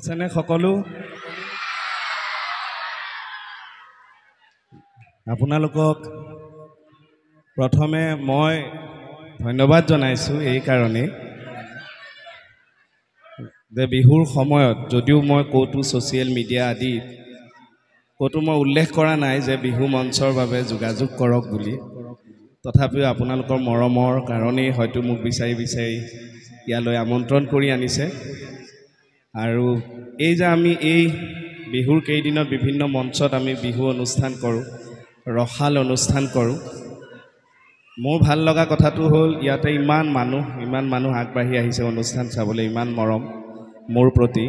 আছেনে সকলো আপোনালোকক প্ৰথমে মই ধন্যবাদ জনাইছো এই কাৰণে যে বিহুৰ সময়ত যদিও মই কোটো সোশ্যাল মিডিয়া আদি কোটো মই উল্লেখ কৰা নাই যে বিহু মঞ্চৰ বাবে যোগাযোগ কৰক বুলি তথাপিও আপোনালোকৰ মৰমৰ কাৰণে হয়তো মোক বিচাৰি ইয়ালৈ আমন্ত্ৰণ কৰি আনিছে আৰু এই যে আমি এই বিহুৰ কেইদিনত বিভিন্ন মঞ্চত আমি বিহু অনুষ্ঠান কৰোঁ ৰখাল অনুষ্ঠান কৰোঁ মোৰ ভাল লগা কথাটো হ'ল ইয়াতে ইমান মানুহ আগবাঢ়ি আহিছে অনুষ্ঠান চাবলৈ ইমান মৰম মোৰ প্ৰতি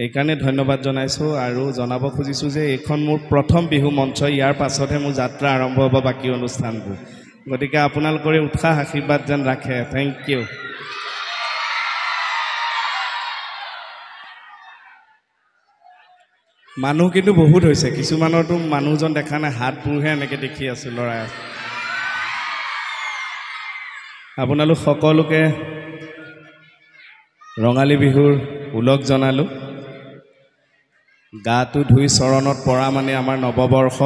এইকাৰণে ধন্যবাদ জনাইছো আৰু জনাব খুজিছো যে এইখন মোৰ প্ৰথম বিহু মঞ্চ ইয়াৰ পাছতহে মোৰ যাত্ৰা আৰম্ভ হ'ব বাকি অনুষ্ঠানবোৰ গতিকে আপোনালোকৰ উৎসাহ আশীৰ্বাদ যেন ৰাখে থেংক ইউ মানুহ কিন্তু বহুত হৈছে কিছুমানৰতো মানুহজন দেখা নাই হাতবোৰহে এনেকৈ দেখি আছো লৰাই আপোনালোক সকলোকে ৰঙালী বিহুৰ উলক জনালো গাটো ধুই চৰণত পৰা মানে আমাৰ নৱবৰ্ষ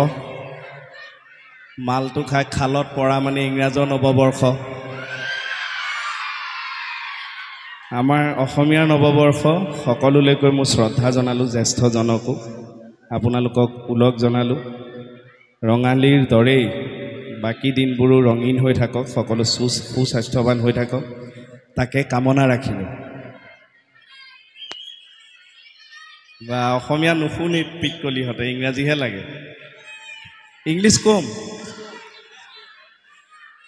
মালটো খাই খালত পৰা মানে ইংৰাজৰ নৱবৰ্ষ আমাৰ অসমীয়াৰ নৱবৰ্ষ সকলোলৈকৈ মই শ্ৰদ্ধা জনালো জ্যেষ্ঠজনকো আপোনালোকক উলক জনালো ৰঙালীৰ দৰেই বাকি দিনবোৰো ৰঙীন হৈ থাকক সকলো সুস্বাস্থ্যৱান হৈ থাকক তাকে কামনা ৰাখিলো বা অসমীয়া নুশুনি পিকলিহঁতে ইংৰাজীহে লাগে ইংলিছ কম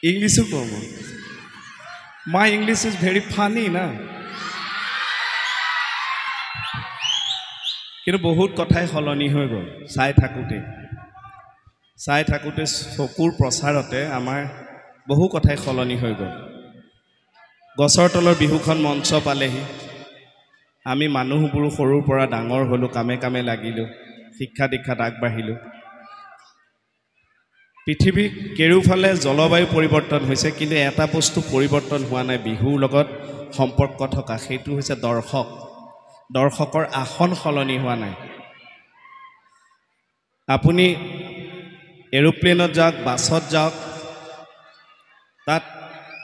ইংলিছো কম my English is very funny না কিন্তু বহুত কথাই সলনি হৈ গ'ল চাই থাকোঁতে চকুৰ প্ৰচাৰতে আমাৰ বহু কথাই সলনি হৈ গ'ল গছৰ তলৰ বিহুখন মঞ্চ পালেহি আমি মানুহবোৰো সৰুৰ পৰা ডাঙৰ হ'লো কামে লাগিলোঁ শিক্ষা দীক্ষাত আগবাঢ়িলোঁ পৃথিৱীৰ কেৰুফালে জলবায়ু পৰিৱৰ্তন হৈছে কিন্তু এটা বস্তু পৰিৱৰ্তন হোৱা নাই বিহুৰ লগত সম্পৰ্ক থকা সেইটো হৈছে দৰ্শকৰ আসন সলনি হোৱা নাই আপুনি এৰোপ্লেনত যাওক বাছত যাওক তাত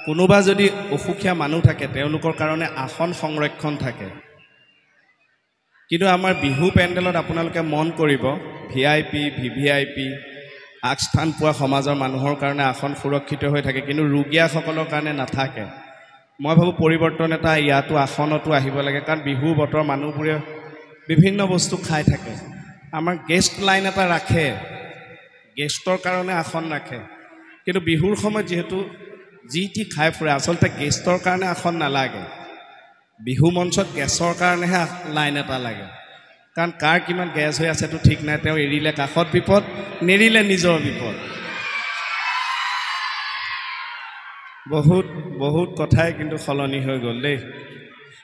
কোনোবা যদি অসুখীয়া মানুহ থাকে তেওঁলোকৰ কাৰণে আসন সংৰক্ষণ থাকে কিন্তু আমাৰ বিহু পেণ্ডেলত আপোনালোকে মন কৰিব VIP VVIP আগস্থান পোৱা সমাজৰ মানুহৰ কাৰণে আসন সুৰক্ষিত হৈ থাকে কিন্তু ৰোগীয়াসকলৰ কাৰণে নাথাকে মই ভাবো পৰিৱৰ্তন এটা ইয়াতো আসনতো আহিব লাগে কাৰণ বিহু বতৰ মানুহবোৰে বিভিন্ন বস্তু খাই থাকে আমাৰ গেষ্ট লাইন এটা ৰাখে গেষ্টৰ কাৰণে আসন ৰাখে কিন্তু বিহুৰ সময়ত যেহেতু জিটি খাই ফুৰে আচলতে গেষ্টৰ কাৰণে আসন নালাগে বিহু মঞ্চত গেছৰ কাৰণেহে লাইন এটা লাগে কাৰণ কাৰ কিমান গেছ হৈ আছেতো ঠিক নাই তেওঁ এৰিলে কাষত বিপদ নেৰিলে নিজৰ বিপদ বহুত কথাই কিন্তু সলনি হৈ গ'ল দেই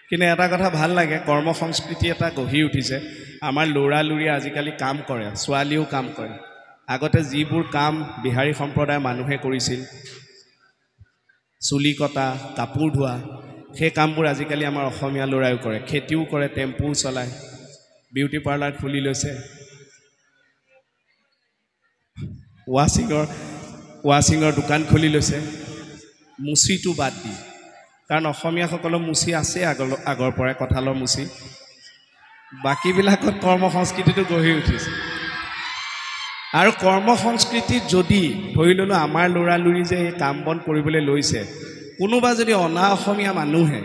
কিন্তু এটা কথা ভাল লাগে কৰ্ম সংস্কৃতি এটা গঢ়ি উঠিছে আমাৰ ল'ৰা লুৰীয়ে আজিকালি কাম কৰে ছোৱালীও কাম কৰে আগতে যিবোৰ কাম বিহাৰী সম্প্ৰদায়ৰ মানুহে কৰিছিল চুলি কটা কাপোৰ ধোৱা সেই কামবোৰ আজিকালি আমাৰ অসমীয়া ল'ৰাইও কৰে খেতিও কৰে টেম্পুও চলায় বিউটি পাৰ্লাৰ খুলি লৈছে ৱাছিঙৰ দোকান খুলি লৈছে মুচিটো বাদ দি কাৰণ অসমীয়াসকলৰ মুচি আছে আগৰ পৰাই কঁঠালৰ মুচি বাকীবিলাকত কৰ্ম সংস্কৃতিটো গঢ়ি উঠিছে আৰু কৰ্ম সংস্কৃতিত যদি ধৰি ল'লো আমাৰ ল'ৰা লুৰী যে এই কাম বন কৰিবলৈ লৈছে কোনোবা যদি অনা অসমীয়া মানুহে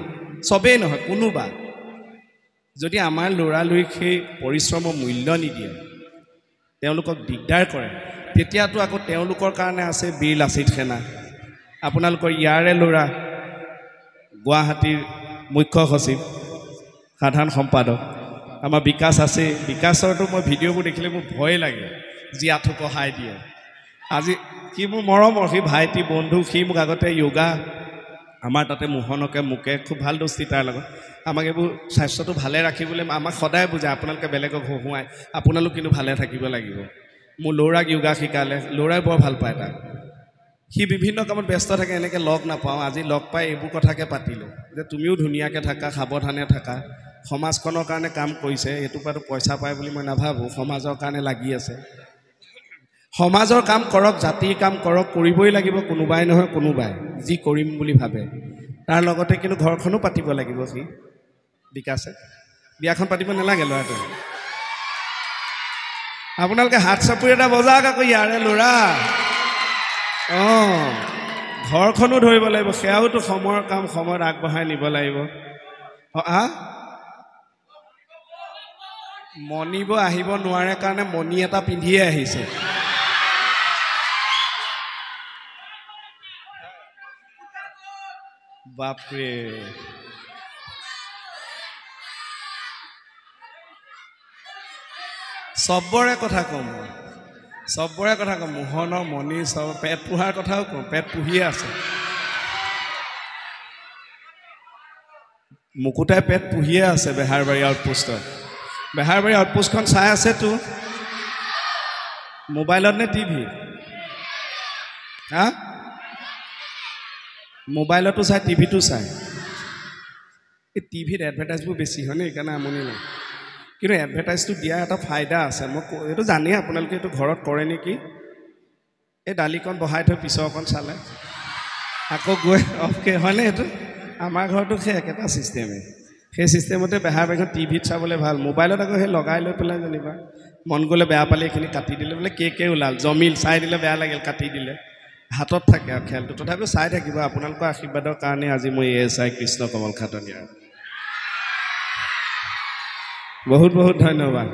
চবেই নহয় কোনোবা যদি আমাৰ ল'ৰা লুৰীক সেই পৰিশ্ৰমৰ মূল্য নিদিয়ে তেওঁলোকক দিগদাৰ কৰে তেতিয়াতো আকৌ তেওঁলোকৰ কাৰণে আছে বীৰ লাচিত সেনা আপোনালোকৰ ইয়াৰে ল'ৰা গুৱাহাটীৰ মুখ্য সচিব সাধাৰণ সম্পাদক আমাৰ বিকাশ আছে বিকাশৰতো মই ভিডিঅ'বোৰ দেখিলে মোৰ ভয় লাগে যি আঁঠু কঢ়াই দিয়ে আজি কি মোৰ মৰমৰ সি ভাইটি বন্ধু সি মোক আগতে য়োগা আমাৰ তাতে মোকে খুব ভাল দোস্তি তাৰ লগত আমাক এইবোৰ স্বাস্থ্যটো ভালে ৰাখিবলৈ আমাক সদায় বুজায় আপোনালোকে বেলেগক হহুৱাই আপোনালোক কিন্তু ভালে থাকিব লাগিব মোৰ ল'ৰাক য়োগা শিকালে ল'ৰাই বৰ ভাল পায় তাক সি বিভিন্ন কামত ব্যস্ত থাকে এনেকৈ লগ নাপাওঁ আজি লগ পাই এইবোৰ কথাকে পাতিলোঁ যে তুমিও ধুনীয়াকৈ থাকা সাৱধানে থাকা সমাজখনৰ কাৰণে কাম কৰিছে এইটোৰ পৰাতো পইচা পায় বুলি মই নাভাবোঁ সমাজৰ কাৰণে লাগি আছে সমাজৰ কাম কৰক জাতিৰ কাম কৰক কৰিবই লাগিব কোনোবাই নহয় কোনোবাই যি কৰিম বুলি ভাবে তাৰ লগতে কিন্তু ঘৰখনো পাতিব লাগিব সি বিকাশে বিয়াখন পাতিব নালাগে ল'ৰাটো আপোনালোকে হাত চাপৰি এটা বজাওক আকৌ ইয়াৰে ল'ৰা অঁ ঘৰখনো ধৰিব লাগিব সেয়াওতো সময়ৰ কাম সময়ত আগবঢ়াই নিব লাগিব মনিব আহিব নোৱাৰে কাৰণে মণি এটা পিন্ধিয়ে আহিছে বাপৰে চবৰে কথা কম মোহনৰ মণি চব পেট পোহাৰ কথাও কওঁ পেট পুহিয়ে আছে মুকুতাই পেট পুহিয়ে আছে বেহাৰবাৰী আউটপোষ্টত বেহাৰবাৰী আউটপোষ্টখন চাই আছেতো মোবাইলত নে টিভি হা মোবাইলতো চাই টিভিটো চাই এই টিভিত এডভাৰটাইজবোৰ বেছি হয় নে সেইকাৰণে আমনি নাই কিন্তু এডভাৰটাইজটো দিয়া এটা ফাইদা আছে মই এইটো জানেই আপোনালোকে এইটো ঘৰত কৰে নেকি এই দালিকণ বহাই থৈ পিছৰকণ চালে আকৌ গৈ অফকে হয়নে এইটো আমাৰ ঘৰতো সেই একেটা ছিষ্টেমে সেই ছিষ্টেমতে বেহাৰবাৰীখন টিভিত চাবলৈ ভাল মোবাইলত আকৌ সেই লগাই লৈ পেলাই যেনিবা মন গ'লে বেয়া পালে এইখিনি কাটি দিলে বোলে কে ওলাল জমিল চাই দিলে বেয়া লাগিল কাটি দিলে হাতত থাকে আৰু খেলটো তথাপিও চাই থাকিব আপোনালোকৰ আশীৰ্বাদৰ কাৰণে আজি মই ASI কৃষ্ণ কমল খাটনীয়া বহুত বহুত ধন্যবাদ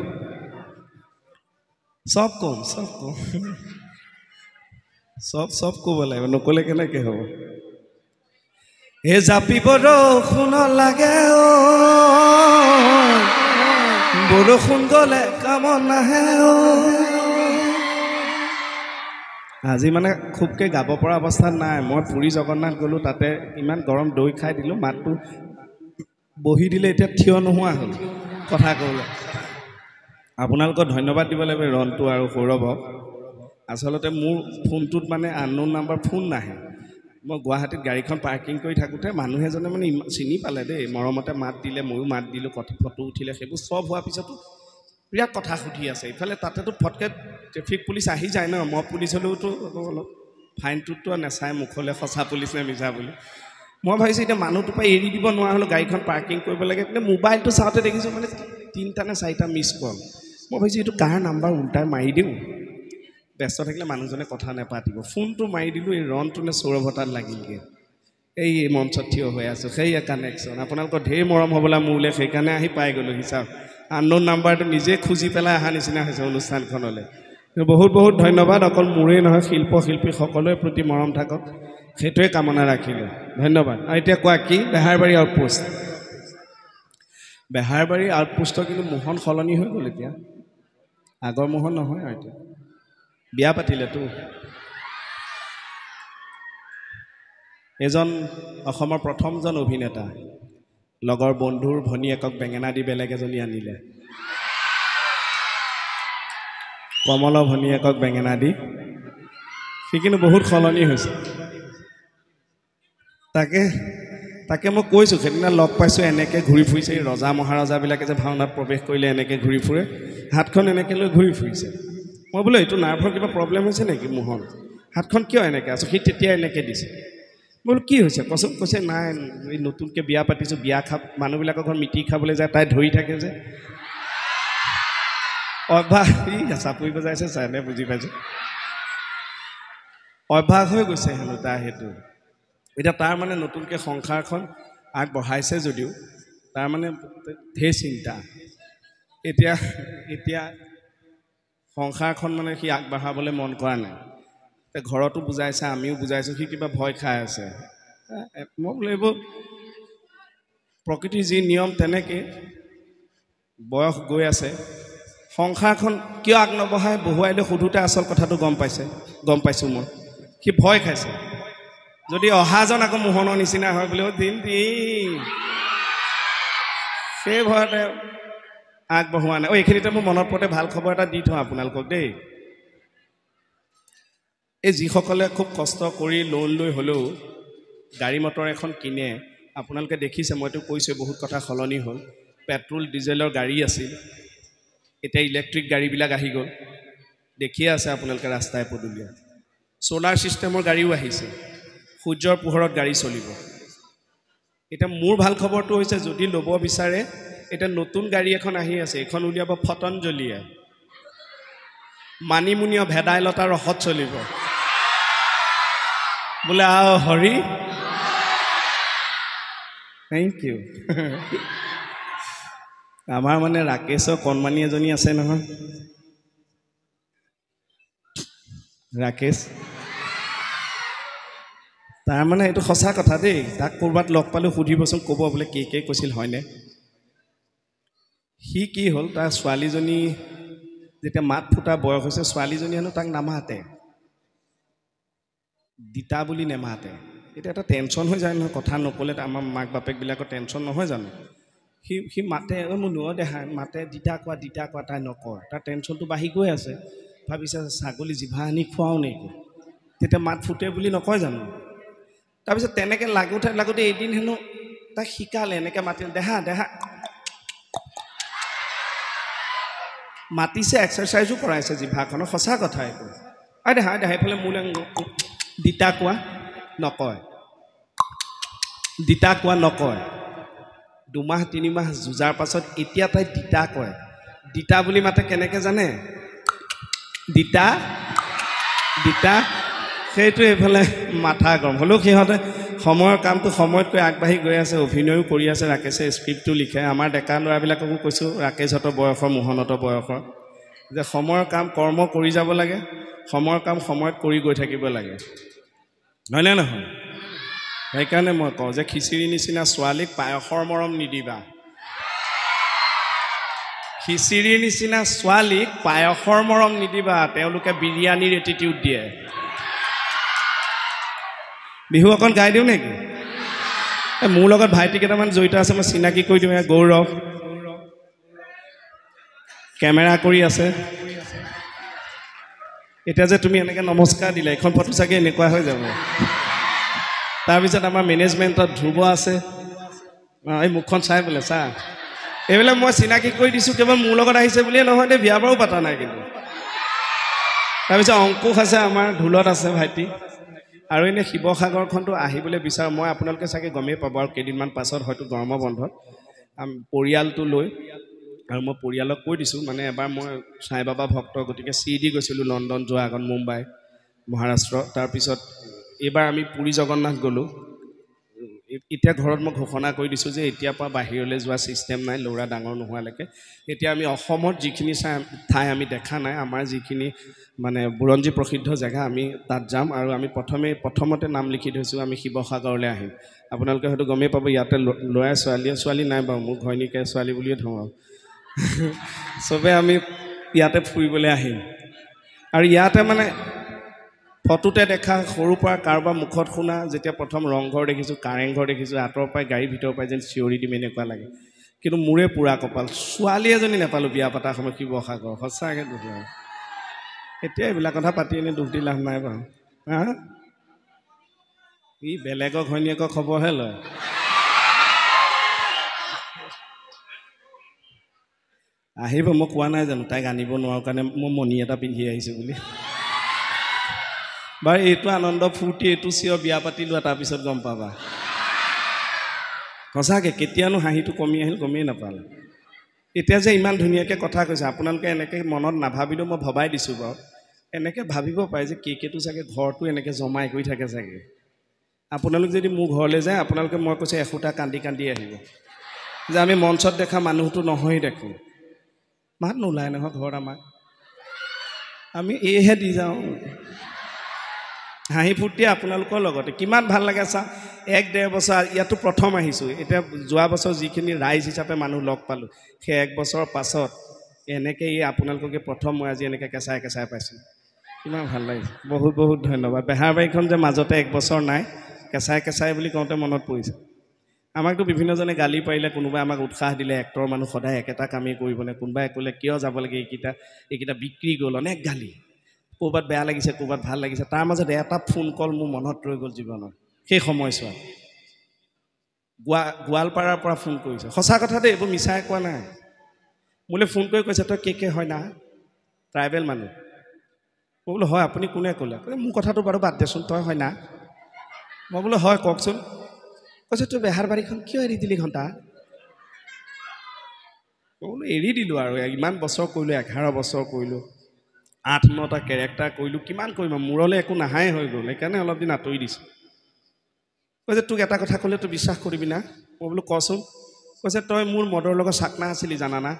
চব কম চব ক'ব লাগিব নক'লে কেনেকৈ হ'ব হে জাপি বৰষুণ লাগে বৰষুণ গ'লে কাম নাহে আজি মানে খুবকৈ গাব পৰা অৱস্থাত নাই মই পুৰী জগন্নাথ গ'লোঁ তাতে ইমান গৰম দৈ খাই দিলোঁ মাতটো বহি দিলে এতিয়া থিয় নোহোৱা হ'ল কথা ক'বলৈ আপোনালোকক ধন্যবাদ দিব লাগিব ৰন্তু আৰু সৌৰভক আচলতে মোৰ ফোনটোত মানে আননোন নাম্বাৰ ফোন নাহে মই গুৱাহাটীত গাড়ীখন পাৰ্কিং কৰি থাকোঁতে মানুহ এজনে মানে চিনি পালে দেই মৰমতে মাত দিলে ময়ো মাত দিলোঁ ফটো উঠিলে সেইবোৰ চব হোৱাৰ পিছতো বিৰাট কথা সুধি আছে ইফালে তাতেতো ফটকৈ ট্ৰেফিক পুলিচ আহি যায় ন মই পুলিচ হ'লেওতো অলপ ফাইনটোতো নেচাই মুখলৈ সঁচা পুলিচ নে মিছা বুলি মই ভাবিছোঁ এতিয়া মানুহটোৰ পৰা এৰি দিব নোৱাৰা হ'লোঁ গাড়ীখন পাৰ্কিং কৰিব লাগে কিন্তু মোবাইলটো চাওঁতে দেখিছোঁ মানে 3টা নে 4টা মিছ কল মই ভাবিছোঁ এইটো কাৰ নাম্বাৰ উল্টাই মাৰি দিওঁ ব্যস্ত থাকিলে মানুহজনে কথা নাপাতিব ফোনটো মাৰি দিলোঁ এই ৰনটো নে সৌৰভতাত লাগিলগৈ এই মঞ্চত থিয় হৈ আছোঁ সেয়া কানেকশ্যন আপোনালোকৰ ঢেৰ মৰম হ'বলা মোলৈ সেইকাৰণে আহি পাই গ'লোঁ হিচাপ আননোন নাম্বাৰটো নিজে খুজি পেলাই অহা নিচিনা হৈছে অনুষ্ঠানখনলৈ বহুত বহুত ধন্যবাদ অকল মোৰেই নহয় শিল্পী সকলোৰে প্ৰতি মৰম থাকক সেইটোৱে কামনা ৰাখিলোঁ ধন্যবাদ আৰু এতিয়া কোৱা কি বেহাৰবাৰী আউটপোষ্টৰ কিন্তু মোহন সলনি হৈ গ'ল এতিয়া আগৰ মোহন নহয় আৰু এতিয়া বিয়া পাতিলেতো এজন অসমৰ প্ৰথমজন অভিনেতা লগৰ বন্ধুৰ ভনীয়েকক বেঙেনা দি বেলেগ এজনী আনিলে কমলৰ ভনীয়েকক বেঙেনা দি সি কিন্তু বহুত সলনি হৈছে তাকে মই কৈছোঁ সেইদিনা লগ পাইছোঁ এনেকৈ ঘূৰি ফুৰিছে এই ৰজা মহাৰজাবিলাকে যে ভাওনাত প্ৰৱেশ কৰিলে এনেকৈ ঘূৰি ফুৰে হাতখন এনেকৈ লৈ ঘূৰি ফুৰিছে মই বোলো এইটো নাৰ্ভৰ কিবা প্ৰব্লেম হৈছে নেকি মোহন হাতখন কিয় এনেকৈ আছোঁ সি তেতিয়া এনেকৈ দিছে বোলো কি হৈছে কচোন কৈছে নাই এই নতুনকৈ বিয়া পাতিছোঁ বিয়া মানুহবিলাকৰ ঘৰত মিটিং খাবলৈ যায় তাই ধৰি থাকে যে অভ্যাস চাপৰি বজাইছে চাইনে বুজি পাইছোঁ অভ্যাস হৈ গৈছে হেনো তাৰ সেইটো এতিয়া তাৰ মানে নতুনকৈ সংসাৰখন আগবঢ়াইছে যদিও তাৰ মানে ঢেৰ চিন্তা এতিয়া সংসাৰখন মানে সি আগবঢ়াবলৈ মন কৰা নাই ঘৰতো বুজাইছে আমিও বুজাইছোঁ সি কিবা ভয় খাই আছে মই বোলো এইবোৰ প্ৰকৃতিৰ যি নিয়ম তেনেকৈ বয়স গৈ আছে সংসাৰখন কিয় আগ নবঢ়াই বহুৱাই লৈ সোধোতে আচল কথাটো গম পাইছোঁ মই সি ভয় খাইছে যদি অহাজন আকৌ মোহনৰ নিচিনা হয় বোলে দিন সেই ভয়তে আগবঢ়োৱা নাই এইখিনিতে মোৰ মনত পৰোঁতে ভাল খবৰ এটা দি থওঁ আপোনালোকক দেই এই যিসকলে খুব কষ্ট কৰি লোন লৈ হ'লেও গাড়ী মটৰ এখন কিনে আপোনালোকে দেখিছে মইতো কৈছোঁ বহুত কথা সলনি হ'ল পেট্ৰল ডিজেলৰ গাড়ী আছিল এতিয়া ইলেক্ট্ৰিক গাড়ীবিলাক আহি গ'ল দেখিয়ে আছে আপোনালোকে ৰাস্তাই পদূলিয়ে সোলাৰ সিস্টেমৰ গাড়ীও আহিছে সূৰ্যৰ পোহৰত গাড়ী চলিব এতিয়া মোৰ ভাল খবৰটো হৈছে যদি ল'ব বিচাৰে এটা নতুন গাড়ী এখন আহি আছে এখন উলিয়াব পতঞ্জলিয়ে মানিমুনিয়া ভেদাইলতা ৰসত চলিব বোলে হৰি থেংক ইউ আমাৰ মানে ৰাকেশৰ কণমানি এজনী আছে নহয় ৰাকেশ তাৰ মানে এইটো সঁচা কথা দেই তাক ক'ৰবাত লগ পালোঁ সুধিবচোন ক'ব বোলে কে কৈছিল হয়নে সি কি হ'ল তাৰ ছোৱালীজনী যেতিয়া মাত ফুটা বয়স হৈছে ছোৱালীজনী হেনো তাক নামাতে দিতা বুলি নেমাতে এতিয়া এটা টেনশ্যন হৈ যায় নহয় কথা নক'লে আমাৰ মাক বাপেকবিলাকৰ টেনশ্যন নহয় জানো সি মাতে মোৰ নুৱ দেহা মাতে দিতা কোৱা তাই নকয় তাৰ টেনশ্যনটো বাঢ়ি গৈ আছে ভাবিছে ছাগলী জিভা আনি খুৱাওঁ নেকি তেতিয়া মাত ফুটে বুলি নকয় জানো তাৰপিছত তেনেকৈ লাগোতে এদিন হেনো তাক শিকালে এনেকৈ মাতিলে দেহা মাতিছে এক্সাৰচাইজো কৰাইছে জিভাখনৰ সঁচা কথা এইটো দেহা এইফালে মোলৈ দিতা কোৱা নকয় 2 মাহ 3 মাহ যুঁজাৰ পাছত এতিয়া তাই দিতা কয় দিতা বুলি মাতে কেনেকৈ জানে দিতা সেইটো এইফালে মাথা গৰম হ'লেও সিহঁতে সময়ৰ কামটো সময়তকৈ আগবাঢ়ি গৈ আছে অভিনয়ো কৰি আছে ৰাকেশে স্ক্ৰিপ্টটো লিখে আমাৰ ডেকা ল'ৰাবিলাককো কৈছোঁ ৰাকেশহঁতৰ বয়সৰ মোহনহঁতৰ বয়সৰ যে সময়ৰ কাম কৰ্ম কৰি যাব লাগে সময়ৰ কাম সময়ত কৰি গৈ থাকিব লাগে হয়নে নহয় সেইকাৰণে মই কওঁ যে খিচিৰি নিচিনা ছোৱালীক পায়সৰ মৰম নিদিবা খিচিৰিৰ নিচিনা ছোৱালীক পায়সৰ মৰম নিদিবা তেওঁলোকে বিৰিয়ানীৰ এটিটিউড দিয়ে বিহু অকণ গাই দিওঁ নেকি মোৰ লগত ভাইটি কেইটামান জড়িত আছে মই চিনাকি কৰি দিওঁ গৌৰৱ কেমেৰা কৰি আছে এতিয়া যে তুমি এনেকৈ নমস্কাৰ দিলা এখন ফটো চাগে এনেকুৱা হৈ যাব তাৰপিছত আমাৰ মেনেজমেণ্টত ধ্ৰুৱ আছে এই মুখখন চাই বোলে চা এইবিলাক মই চিনাকি কৰি দিছোঁ কেৱল মোৰ লগত আহিছে বুলিয়ে নহয় দে বিয়া বাৰো পতা নাই কিন্তু তাৰপিছত অংকুশ আছে আমাৰ ঢোলত আছে ভাইটি আৰু এনে শিৱসাগৰখনটো আহিবলৈ বিচাৰোঁ মই আপোনালোকে চাগে গমেই পাব আৰু কেইদিনমান পাছত হয়তো গৰমৰ বন্ধত পৰিয়ালটো লৈ আৰু মই পৰিয়ালক কৈ দিছোঁ মানে এবাৰ মই সাই বাবা ভক্ত গতিকে CD গৈছিলোঁ লণ্ডন যোৱা আগত মুম্বাই মহাৰাষ্ট্ৰ তাৰপিছত এইবাৰ আমি পুৰী জগন্নাথ গ'লোঁ এতিয়া ঘৰত মই ঘোষণা কৰি দিছোঁ যে এতিয়াৰ পৰা বাহিৰলৈ যোৱা ছিষ্টেম নাই ল'ৰা ডাঙৰ নোহোৱালৈকে এতিয়া আমি অসমত যিখিনি ঠাই আমি দেখা নাই আমাৰ যিখিনি মানে বুৰঞ্জী প্ৰসিদ্ধ জেগা আমি তাত যাম আৰু আমি প্ৰথমতে নাম লিখি থৈছোঁ আমি শিৱসাগৰলৈ আহিম আপোনালোকে হয়তো গমেই পাব ইয়াতে ল'ৰাই ছোৱালী নাই বাৰু মোৰ ঘৈণীকে ছোৱালী বুলিয়ে থওঁ আৰু চবে আমি ইয়াতে ফুৰিবলৈ আহিম আৰু ইয়াতে মানে ফটোতে দেখা সৰুৰ পৰা কাৰোবাৰ মুখত শুনা যেতিয়া প্ৰথম ৰংঘৰ দেখিছোঁ কাৰেংঘৰ দেখিছোঁ আঁতৰৰ পৰাই গাড়ীৰ ভিতৰৰ পৰাই যেন চিঞৰি দিম এনেকুৱা লাগে কিন্তু মোৰে পুৰা কপাল ছোৱালী এজনী নাপালোঁ বিয়া পতা সময় শিৱসাগৰ সঁচাকৈ দুখ লাগে এতিয়া এইবিলাক কথা পাতি এনেই দুখ দি লাভ নাই বাৰু হা ই বেলেগৰ ঘৈণীয়েকৰ খবৰহে লয় আহিব মই কোৱা নাই জানো তাইক আনিব নোৱাৰোঁ কাৰণে মই মণি এটা পিন্ধি আহিছোঁ বুলি বাৰু এইটো আনন্দ ফূৰ্তি এইটো চিঞৰ বিয়া পাতি লোৱা তাৰপিছত গম পাবা সঁচাকৈ কেতিয়ানো হাঁহিটো কমি আহিল গমেই নাপালোঁ এতিয়া যে ইমান ধুনীয়াকৈ কথা কৈছে আপোনালোকে এনেকৈ মনত নাভাবিলেও মই ভবাই দিছোঁ বাৰু এনেকৈ ভাবিব পাৰে যে কেটো চাগে ঘৰটো এনেকৈ জমাই কৰি থাকে চাগে আপোনালোক যদি মোৰ ঘৰলৈ যায় আপোনালোকে মই কৈছোঁ এসোটা কান্দি আহিব যে আমি মঞ্চত দেখা মানুহটো নহয় দেখোঁ মাত নোলায় নহয় ঘৰত আমাক আমি এইহে দি যাওঁ হাঁহি ফূৰ্তি আপোনালোকৰ লগতে কিমান ভাল লাগে চা 1-1.5 বছৰ ইয়াতো প্ৰথম আহিছোঁ এতিয়া যোৱা বছৰ যিখিনি ৰাইজ হিচাপে মানুহ লগ পালোঁ সেই 1 বছৰৰ পাছত এনেকৈ আপোনালোককে প্ৰথম মই আজি এনেকৈ কেঁচাই পাইছোঁ কিমান ভাল লাগিছে বহুত ধন্যবাদ বেহাৰবাৰীখন যে মাজতে 1 বছৰ নাই কেঁচাই বুলি কওঁতে মনত পৰিছে আমাকতো বিভিন্নজনে গালি পাৰিলে কোনোবাই আমাক উৎসাহ দিলে এক্টৰ মানুহ সদায় একেটা কামেই কৰিবনে কোনোবাই ক'লে কিয় যাব লাগে এইকেইটা বিক্ৰী গ'ল অনেক গালি ক'ৰবাত বেয়া লাগিছে ক'ৰবাত ভাল লাগিছে তাৰ মাজত এটা ফোন কল মোৰ মনত ৰৈ গ'ল জীৱনত সেই সময়ছোৱাত গোৱালপাৰাৰ পৰা ফোন কৰিছে সঁচা কথা দেই এইবোৰ মিছাই কোৱা নাই মোলৈ ফোন কৰি কৈছে তই কে হয় না ট্ৰাইবেল মানুহ মই বোলো হয় আপুনি কোনে ক'লে মোৰ কথাটো বাৰু বাদ দেচোন তই হয় না মই বোলো হয় কওকচোন কৈছে তই বেহাৰবাৰীখন কিয় এৰি দিলি ঘণ্টা মই বোলো এৰি দিলোঁ আৰু ইমান বছৰ কৰিলোঁ 11 বছৰ কৰিলোঁ 8-9টা কেৰেক্টাৰ কৰিলোঁ কিমান কৰিম মূৰলৈ একো নাহাই হৈ গ'ল সেইকাৰণে অলপ দিন আঁতৰি দিছোঁ কৈছে তোক এটা কথা ক'লে তই বিশ্বাস কৰিবি না মই বোলো কচোন কৈছে তই মোৰ মদৰ লগত চাকনা আছিলি জানানা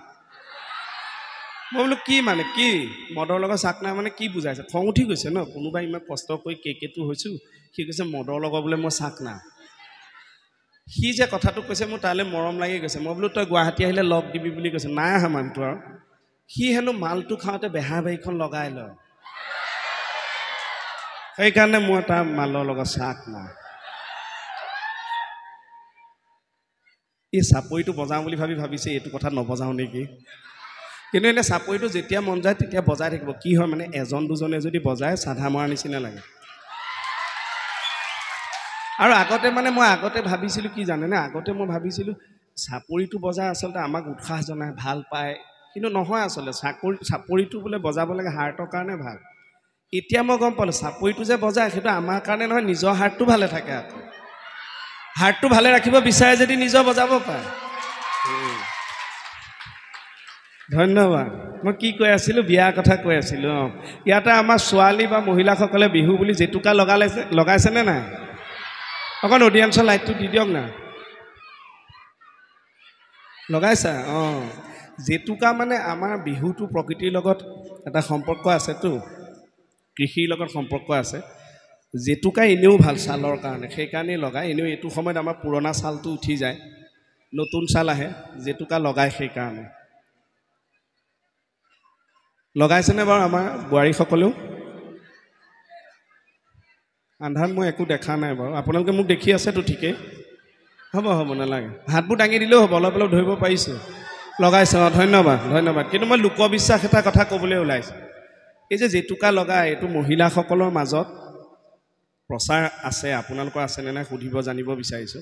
মই বোলো কি মানে কি মদৰ লগত চাকনা মানে কি বুজাইছে খং উঠি গৈছে ন কোনোবাই ইমান কষ্ট কৰি কেকেটো হৈছোঁ সি কৈছে মদৰ লগত বোলে মই চাকনা সি যে কথাটো কৈছে মোৰ তালৈ মৰম লাগি গৈছে মই বোলো তই গুৱাহাটী আহিলে লগ দিবি বুলি কৈছে নাই অহা মানুহটো আৰু সি হেনো মালটো খাওঁতে বেহাৰবাৰীখন লগাই লয় সেইকাৰণে মই তাৰ মালৰ লগত চাকনা এই চাপৰিটো বজাওঁ বুলি ভাবিছে এইটো কথা নবজাওঁ নেকি কিন্তু এনে চাপৰিটো যেতিয়া মন যায় তেতিয়া বজাই থাকিব কি হয় মানে এজন দুজনে যদি বজায় চাধা মৰাৰ নিচিনা লাগে আৰু আগতে মানে মই ভাবিছিলোঁ কি জানেনে আগতে মই ভাবিছিলোঁ চাপৰিটো বজাই আচলতে আমাক উৎসাহ জনায় ভাল পায় কিন্তু নহয় আচলতে চাপৰিটো বোলে বজাব লাগে হাৰ্টৰ কাৰণে ভাল এতিয়া মই গম পালোঁ চাপৰিটো যে বজায় সেইটো আমাৰ কাৰণে নহয় নিজৰ হাৰ্টটো ভালে থাকে আকৌ হাৰ্টটো ভালে ৰাখিব বিচাৰে যদি নিজৰ বজাব পাৰে ধন্যবাদ মই কি কৈ আছিলোঁ বিয়াৰ কথা কৈ আছিলোঁ ইয়াতে আমাৰ ছোৱালী বা মহিলাসকলে বিহু বুলি জেতুকা লগাইছেনে নাই অকণ অডিয়েঞ্চৰ লাইটটো দি দিয়ক না লগাইছা জেতুকা মানে আমাৰ বিহুটো প্ৰকৃতিৰ লগত এটা সম্পৰ্ক আছেতো কৃষিৰ লগত সম্পৰ্ক আছে জেতুকা এনেও ভাল ছালৰ কাৰণে সেইকাৰণেই লগায় এনেও এইটো সময়ত আমাৰ পুৰণা ছালটো উঠি যায় নতুন ছাল আহে জেতুকা লগায় সেইকাৰণে লগাইছেনে বাৰু আমাৰ বোৱাৰীসকলেও আন্ধাৰত মই একো দেখা নাই বাৰু আপোনালোকে মোক দেখি আছেতো ঠিকেই হ'ব নালাগে হাতবোৰ দাঙি দিলেও হ'ব অলপ অলপ ধৰিব পাৰিছোঁ লগাইছে ধন্যবাদ কিন্তু মই লোকবিশ্বাস এটা কথা ক'বলৈ ওলাইছোঁ এই যে জেতুকা লগাই এইটো মহিলাসকলৰ মাজত প্ৰচাৰ আছে আপোনালোকৰ আছেনে নাই সুধিব জানিব বিচাৰিছোঁ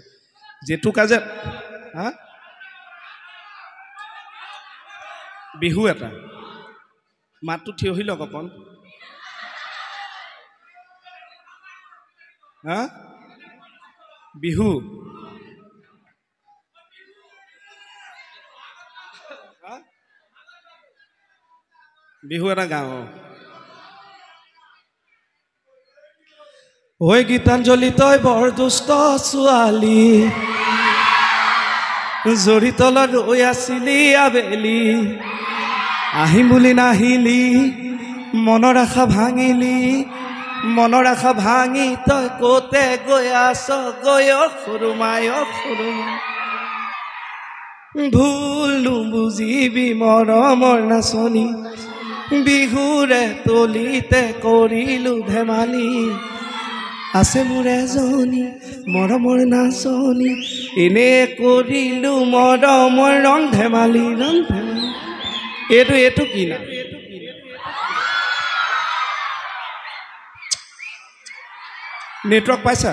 জেতুকা যে বিহু এটা মাতটো থিয় হৈ লওক অকণ বিহু এটা গাঁও ঐ গীতাঞ্জলি তই বৰ দুষ্ট ছোৱালী জৰি তলত ৰৈ আছিলি আবেলি আহিম বুলি নাহিলি মনৰ আশা ভাঙি তই ক'তে গৈ আছ গৈ খুৰুমাই ভুল নুবুজিবি মৰমৰ নাচনি বিহুৰে তলিতে কৰিলো ধেমালি আছে মোৰ এজনী মৰমৰ নাচনি এনে কৰিলো মৰমৰ ৰং ধেমালি এইটো কি না নেটৱৰ্ক পাইছা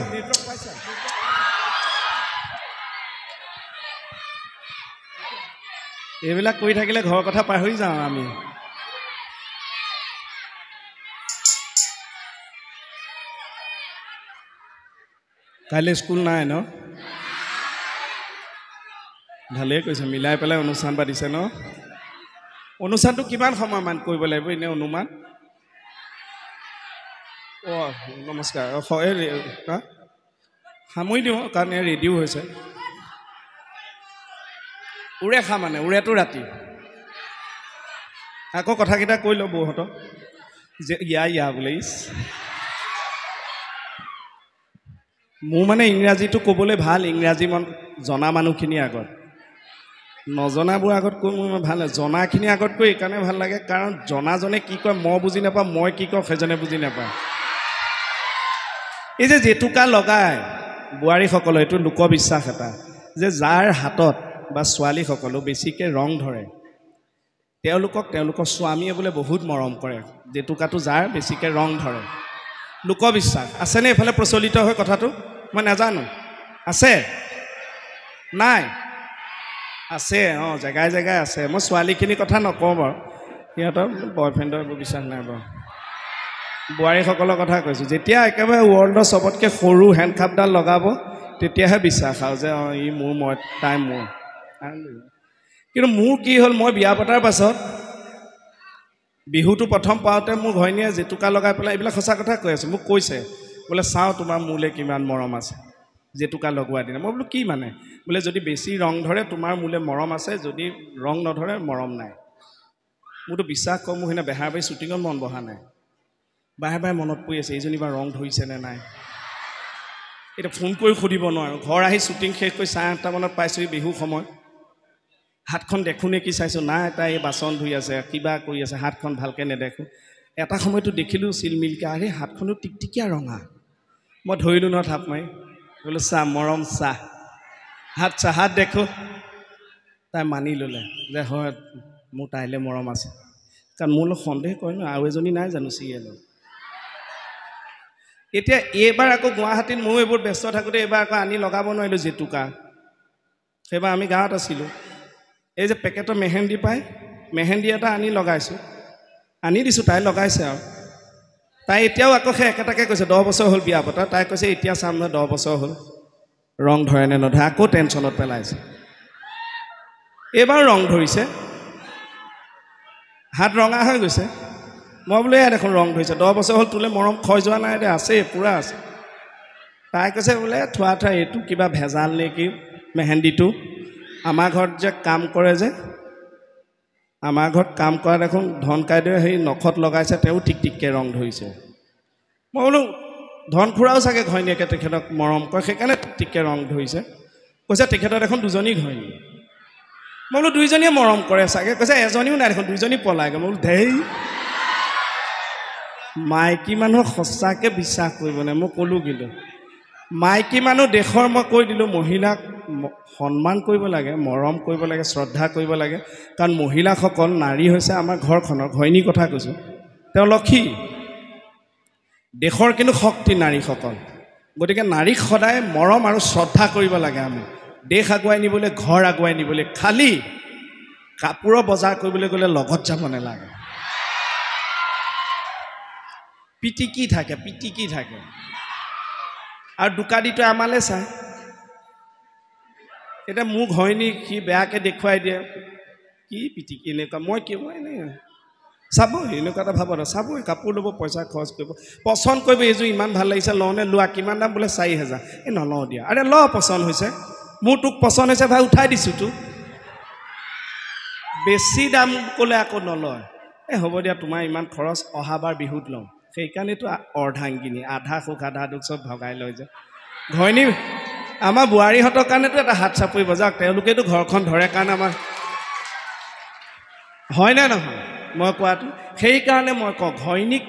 এইবিলাক কৰি থাকিলে ঘৰৰ কথা পাহৰি যাওঁ আমি কাইলৈ স্কুল নাই ন ভালেই কৈছে মিলাই পেলাই অনুষ্ঠান পাতিছে ন অনুষ্ঠানটো কিমান সময়মান কৰিব লাগিব এনে অনুমান নমস্কাৰ সামৰি দিওঁ কাৰণ ৰেডিও হৈছে উৰেখা মানে উৰেটো ৰাতি আকৌ কথাকেইটা কৈ লওঁ বৌহঁতক যে ইয়া বোলে মোৰ মানে ইংৰাজীটো ক'বলৈ ভাল ইংৰাজী জনা মানুহখিনিৰ আগত নজনাবোৰ আগত কৈ মোৰ ভাল জনাখিনি আগত কৈ এইকাৰণে ভাল লাগে কাৰণ জনাজনে কি কয় মই বুজি নাপাওঁ মই কি কওঁ সেইজনে বুজি নাপাওঁ এই যে জেতুকা লগায় বোৱাৰীসকলৰ এইটো লোকবিশ্বাস এটা যে যাৰ হাতত বা ছোৱালীসকলেও বেছিকৈ ৰং ধৰে তেওঁলোকৰ স্বামীয়ে বোলে বহুত মৰম কৰে জেতুকাটো যাৰ বেছিকৈ ৰং ধৰে লোকবিশ্বাস আছেনে এইফালে প্ৰচলিত হয় কথাটো মই নাজানো আছে নাই আছে জেগাই জেগাই আছে মই ছোৱালীখিনিৰ কথা নকওঁ বাৰু সিহঁতৰ বয়ফ্ৰেণ্ডৰ এইবোৰ বিশ্বাস নাই বাৰু বোৱাৰীসকলৰ কথা কৈছোঁ যেতিয়া একেবাৰে ৱৰ্ল্ডৰ চবতকৈ সৰু হেণ্ডকাপডাল লগাব তেতিয়াহে বিশ্বাস আৰু যে ই মোৰ মই তাই মোৰ কিন্তু মোৰ কি হ'ল মই বিয়া পতাৰ পাছত বিহুটো প্ৰথম পাওঁতে মোৰ ঘৈণীয়ে জেতুকা লগাই পেলাই এইবিলাক সঁচা কথা কৈ আছোঁ মোক কৈছে বোলে চাওঁ তোমাৰ মোলৈ কিমান মৰম আছে জেতুকা লগোৱা দিনা মই বোলো কি মানে বোলে যদি বেছি ৰং ধৰে তোমাৰ মোলৈ মৰম আছে যদি ৰং নধৰে মৰম নাই মোৰতো বিশ্বাস কৰোঁ মোৰ সেইদিনা বেহাৰবাৰী শ্বুটিঙত মন বহা নাই বাৰে বাৰে মনত পৰি আছে এইজনী বা ৰং ধৰিছেনে নাই এতিয়া ফোন কৰি সুধিব নোৱাৰোঁ ঘৰ আহি শ্বুটিং শেষ কৰি 8:30 মানত পাইছোঁহি বিহু সময় হাতখন দেখোঁ নে কি চাইছোঁ নাই তাই এই বাচন ধুই আছে কিবা কৰি আছে হাতখন ভালকৈ নেদেখোঁ এটা সময়তো দেখিলোঁ চিলমিলকৈ আৰে হাতখনো টিকটিকীয়া ৰঙা মই ধৰিলোঁ নহয় থাপ মাৰি বোলো চাহ মৰম চাহ হাত দেখোঁ তাই মানি ল'লে যে হয় মোৰ তাইলৈ মৰম আছে কাৰণ মোৰ লগত সন্দেহ কৰে ন আৰু এজনী নাই জানো চিৰিয়েলত এতিয়া এইবাৰ আকৌ গুৱাহাটীত ময়ো এইবোৰ ব্যস্ত থাকোঁতে এইবাৰ আকৌ আনি লগাব নোৱাৰিলোঁ জেতুকা সেইবাৰ আমি গাঁৱত আছিলোঁ এই যে পেকেটৰ মেহেন্দি পায় মেহেন্দি এটা আনি লগাইছোঁ আনি দিছোঁ তাই লগাইছে আৰু তাই এতিয়াও আকৌ সেই একেটাকে কৈছে 10 বছৰ হ'ল বিয়া পতা তাই কৈছে এতিয়া চাম নহয় 10 বছৰ হ'ল ৰং ধৰে নে নধৰে আকৌ টেনশ্যনত পেলাইছে এইবাৰ ৰং ধৰিছে হাত ৰঙা হৈ গৈছে মই বোলো এয়া দেখোন ৰং ধৰিছে 10 বছৰ হ'ল তোলৈ মৰম ক্ষয় যোৱা নাই দে আছে পূৰা আছে তাই কৈছে বোলে থোৱা এইটো কিবা ভেজাল নেকি মেহেন্দিটো আমাৰ ঘৰত যে কাম কৰে যে আমাৰ ঘৰত কাম কৰা দেখোন ধন কাইদেৱে সেই নখত লগাইছে তেওঁ টিকটিককৈ ৰং ধৰিছে মই বোলো ধন খুৰাও চাগে ঘৈণীয়েকে তেখেতক মৰম কৰে সেইকাৰণে টিকটিককৈ ৰং ধৰিছে কৈছে তেখেতৰ দেখোন দুজনী ঘৈণী মই বোলো দুইজনীয়ে মৰম কৰে চাগে কৈছে এজনীও নাই দেখোন দুইজনী পলাইগৈ মই বোলো ধেই মাইকী মানুহক সঁচাকৈ বিশ্বাস কৰিব নাই মই ক'লোঁ কিন্তু মাইকী মানুহ দেশৰ মই কৈ দিলোঁ মহিলাক সন্মান কৰিব লাগে মৰম কৰিব লাগে শ্ৰদ্ধা কৰিব লাগে কাৰণ মহিলাসকল নাৰী হৈছে আমাৰ ঘৰখনৰ ঘৈণীৰ কথা কৈছোঁ তেওঁ লক্ষী দেশৰ কিন্তু শক্তি নাৰীসকল গতিকে নাৰীক সদায় মৰম আৰু শ্ৰদ্ধা কৰিব লাগে আমি দেশ আগুৱাই নিবলৈ ঘৰ আগুৱাই নিবলৈ খালী কাপোৰৰ বজাৰ কৰিবলৈ গ'লে লগত যাব নালাগে পিটিকি থাকে আৰু দোকানীটো আমালৈ চায় এতিয়া মোৰ ঘৈণীক সি বেয়াকৈ দেখুৱাই দিয়ে কি পিটিকি এনেকুৱা মই এনেই চাব এনেকুৱা এটা ভাব আৰু চাবই কাপোৰ ল'ব পইচা খৰচ কৰিব পচন্দ কৰিব এইযোৰ ইমান ভাল লাগিছে লওঁ নে লোৱা কিমান দাম বোলে 4,000 এই নলওঁ দিয়া আৰে ল পচন্দ হৈছে মোৰ তোক পচন্দ হৈছে ভাই উঠাই দিছোঁ তোক বেছি দাম ক'লে আকৌ নলয় হ'ব দিয়া তোমাৰ ইমান খৰচ অহাবাৰ বিহুত লওঁ সেইকাৰণেতো অৰ্ধাংগিনী আধা সুখ আধা দুখ চব ভগাই লৈ যায় ঘৈণী আমাৰ বোৱাৰীহঁতৰ কাৰণেতো এটা হাত চাপৰি বজাওক তেওঁলোকেতো ঘৰখন ধৰে কাৰণে আমাৰ হয়নে নহয় মই কোৱাটো সেইকাৰণে মই কওঁ ঘৈণীক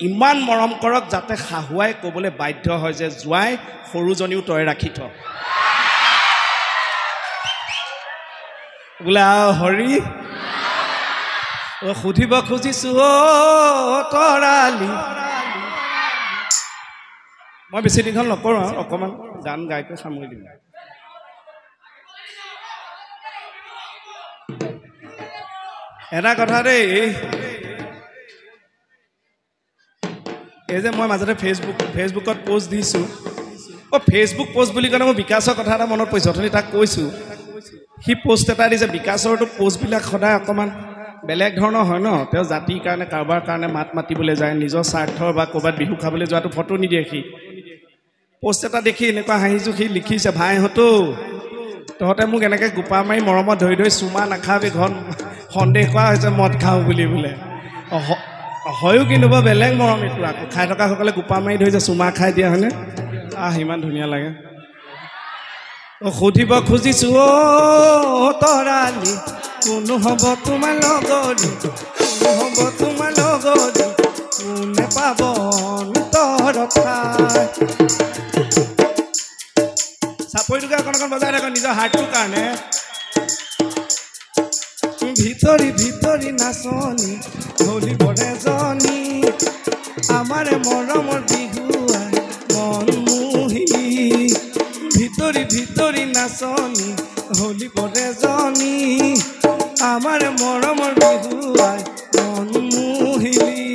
ইমান মৰম কৰক যাতে শাহুৱাই ক'বলৈ বাধ্য হয় যে জোৱাই সৰুজনীও তই ৰাখি থ বোলে হৰি সুধিব খুজিছোঁ তৰালি মই বেছি দীঘল নকৰোঁ আৰু অকণমান গান গাইকৈ সামৰি দিম এটা কথা দেই এই যে মই মাজতে ফেচবুকত পোষ্ট দিছোঁ ফেচবুক পোষ্ট বুলি ক'লে মই বিকাশৰ কথা এটা মনত পৰিছোঁ অথনি তাক কৈছোঁ সি পোষ্ট এটা দিছে বিকাশৰতো পোষ্টবিলাক সদায় অকণমান বেলেগ ধৰণৰ হয় ন তেওঁ জাতিৰ কাৰণে কাৰোবাৰ কাৰণে মাত মাতিবলৈ যায় নিজৰ স্বাৰ্থৰ বা ক'ৰবাত বিহু খাবলৈ যোৱাটো ফটো নিদিয়ে সি পোষ্ট এটা দেখি এনেকুৱা হাঁহিছোঁ সি লিখিছে ভাইহঁতো তহঁতে মোক এনেকৈ গোপা মাৰি মৰমত ধৰি ধৰি চুমা নাখাবি ঘৰত সন্দেহ কৰা হৈছে মদ খাওঁ বুলি বোলে হয়ো কিন্তু বৰ বেলেগ মৰম এইটো আকৌ খাই থকাসকলে গোপা মাৰি ধৰিছে চুমা খাই দিয়া হয়নে ইমান ধুনীয়া লাগে সুধিব খুজিছোঁ তৰালি কোন হ'ব তোমাৰ লগৰী কোনে পাব অন্তৰত চাপৰিটোকে অকণ বজাই থাকক নিজৰ হাৰ্টটোৰ কাৰণে ভিতৰি নাচনি ধৰিবৰে জনী আমাৰে মৰমৰ বিহুৱাই মন মুহি ভিতৰি ভিতৰি নাচনি হলি পৰে জনী আমাৰ মৰমৰ বিহু আই মন মুহিলি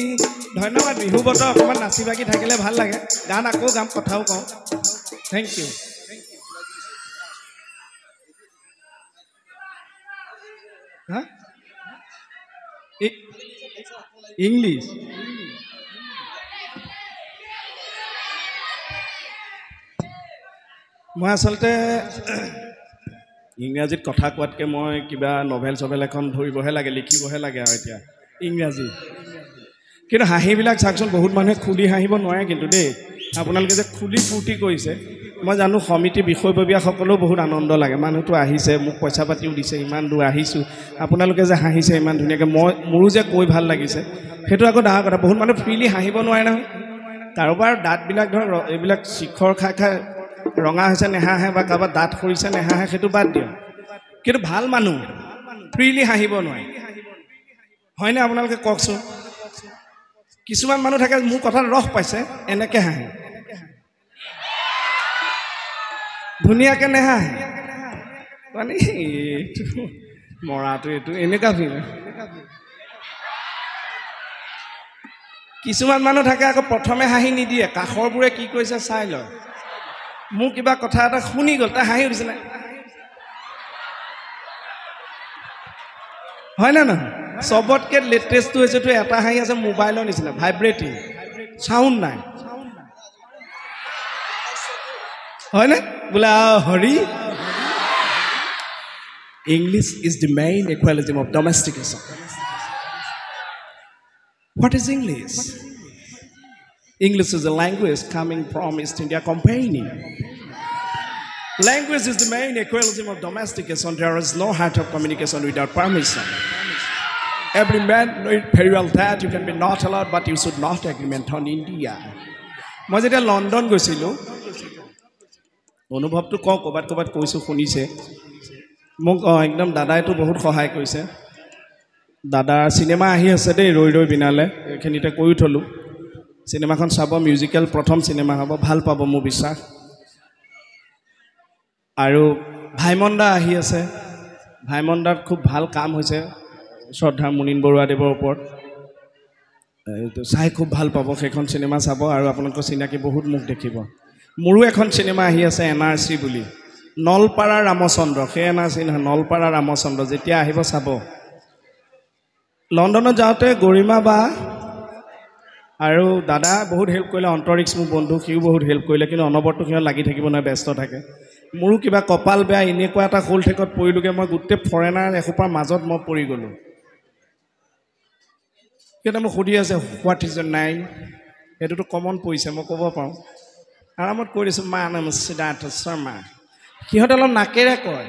ধন্যবাদ বিহু বতৰ অকণমান নাচি বাগি থাকিলে ভাল লাগে গান আকৌ গাম কথাও কওঁ থেংক ইউ হা ইংলিছ মই আচলতে ইংৰাজীত কথা কোৱাতকৈ মই কিবা নভেল চভেল এখন ধৰিবহে লাগে লিখিবহে লাগে আৰু এতিয়া ইংৰাজী কিন্তু হাঁহিবিলাক চাওকচোন বহুত মানুহে খুলি হাঁহিব নোৱাৰে কিন্তু দেই আপোনালোকে যে খুলি ফূৰ্তি কৰিছে মই জানো সমিতি বিষয়ববীয়াসকলেও বহুত আনন্দ লাগে মানুহটো আহিছে মোক পইচা পাতিও দিছে ইমান দূৰ আহিছোঁ আপোনালোকে যে হাঁহিছে ইমান ধুনীয়াকৈ মোৰো যে কৈ ভাল লাগিছে সেইটো আকৌ ডাঙৰ কথা বহুত মানুহ ফ্ৰীলি হাঁহিব নোৱাৰে নহয় কাৰোবাৰ দাঁতবিলাক ধৰক এইবিলাক শিখৰ খাই খাই ৰঙা হৈছে নেহাঁহে বা কাৰোবাৰ দাঁত সৰিছে নেহাঁহে সেইটো বাদ দিয়ক কিন্তু ভাল মানুহ ফ্ৰীলি হাঁহিব নোৱাৰে হয়নে আপোনালোকে কওকচোন কিছুমান মানুহ থাকে মোৰ কথাত ৰস পাইছে এনেকৈ হাঁহে ধুনীয়াকৈ নেহাঁহে মানে এইটো মৰাটো এইটো এনেকুৱা ফিল কিছুমান মানুহ থাকে আকৌ প্ৰথমে হাঁহি নিদিয়ে কাষৰবোৰে কি কৰিছে চাই লয় মোৰ কিবা কথা এটা শুনি গ'ল তাই হাঁহি উঠিছে নাই হয় না নহয় চবতকৈ লেটেষ্টটো হৈছে তো এটা হাঁহি আছে মোবাইলৰ নিচিনা ভাইব্ৰেটিং চাউণ্ড নাই হয়নে বোলে Hari English is the main equalism of domestication what is English English is a language coming from East India Company. Language is the main equilibrium of domestication. There is no heart of communication without permission. Every man knows very well that you can be not allowed, but you should not agreement on India. মই যেতিয়া London গৈছিলোঁ অনুভৱটো কওঁ ক'ৰবাত ক'ৰবাত কৈছোঁ শুনিছে মোক একদম দাদাইতো বহুত সহায় কৰিছে দাদাৰ চিনেমা আহি আছে দেই ৰৈ ৰৈ বিনালে এইখিনিতে কৈ থ'লোঁ চিনেমাখন চাব মিউজিকেল প্ৰথম চিনেমা হ'ব ভাল পাব মোৰ বিশ্বাস আৰু ভাইমন্দা আহি আছে ভাইমন্দাত খুব ভাল কাম হৈছে শ্ৰদ্ধা মুনীন বৰুৱাদেৱৰ ওপৰত এইটো চাই খুব ভাল পাব সেইখন চিনেমা চাব আৰু আপোনালোকৰ চিনাকি বহুত মুখ দেখিব মোৰো এখন চিনেমা আহি আছে NRC বুলি নলপাৰা ৰামচন্দ্ৰ সেই NRC নহয় নলপাৰা ৰামচন্দ্ৰ যেতিয়া আহিব চাব লণ্ডনত যাওঁতে গৰিমা বা আৰু দাদা বহুত হেল্প কৰিলে অন্তৰিক্স মোৰ বন্ধু সিও বহুত হেল্প কৰিলে কিন্তু অনবৰতো সিহঁত লাগি থাকিব নহয় ব্যস্ত থাকে মোৰো কিবা কপাল বেয়া এনেকুৱা এটা হোল ঠেকত পৰিলোগে মই গোটেই ফৰেনাৰ এসোপাৰ মাজত মই পৰি গ'লোঁ কিন্তু মোক সুধি আছে হোৱাট ইজ ইয়ৰ নাইম সেইটোতো কমন পৰিছে মই ক'ব পাৰোঁ আৰামত কৈ দিছোঁ মা নাম সিদ্ধাৰ্থ শৰ্মা সিহঁতে অলপ নাকেৰে কয়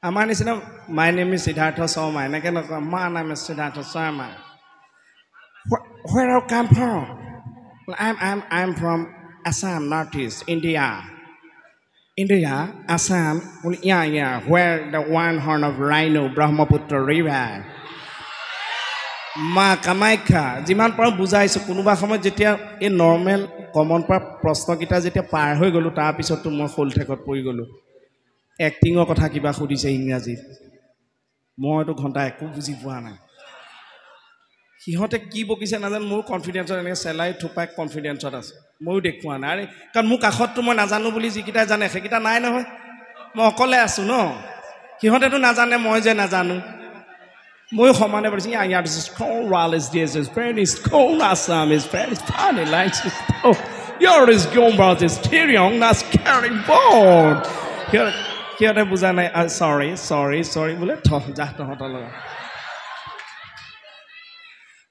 আমাৰ নিচিনা my name is Siddharth Sharma এনেকৈ নকয় মা নাম is Siddharth Sharma Where you come from? I'm from Assam, Northeast, India. India, Assam, yeah, where the one horn of rhino, Brahmaputra River. Ma Kamaikha, যিমান পাৰোঁ বুজাইছোঁ কোনোবা সময়ত যেতিয়া এই নৰ্মেল কমন পৰা প্ৰশ্নকেইটা যেতিয়া পাৰ হৈ গ'লোঁ তাৰপিছততো মই হোল ঠেকত পৰি গ'লোঁ এক্টিঙৰ কথা কিবা সুধিছে ইংৰাজীত মইতো ঘণ্টা একো বুজি পোৱা নাই সিহঁতে কি বকিছে নাজানো মোৰ কনফিডেঞ্চত এনেকৈ চেলাই থোপাই কনফিডেঞ্চত আছে ময়ো দেখুওৱা নাই আৰে কাৰণ মোৰ কাষততো মই নাজানো বুলি যিকেইটাই জানে সেইকেইটা নাই নহয় মই অকলে আছোঁ ন সিহঁতেতো নাজানে মই যে নাজানো ময়ো সমানে পাইছোঁ ইয়াত wall is this is very scroll Assam is very funny like year is গ'ম বাউট ইজ ষ্টেৰিয়ং নাছ কেৰিং বৰ্ড সিহঁতে বুজা নাই চৰি বোলে যাহ তহঁতৰ লগত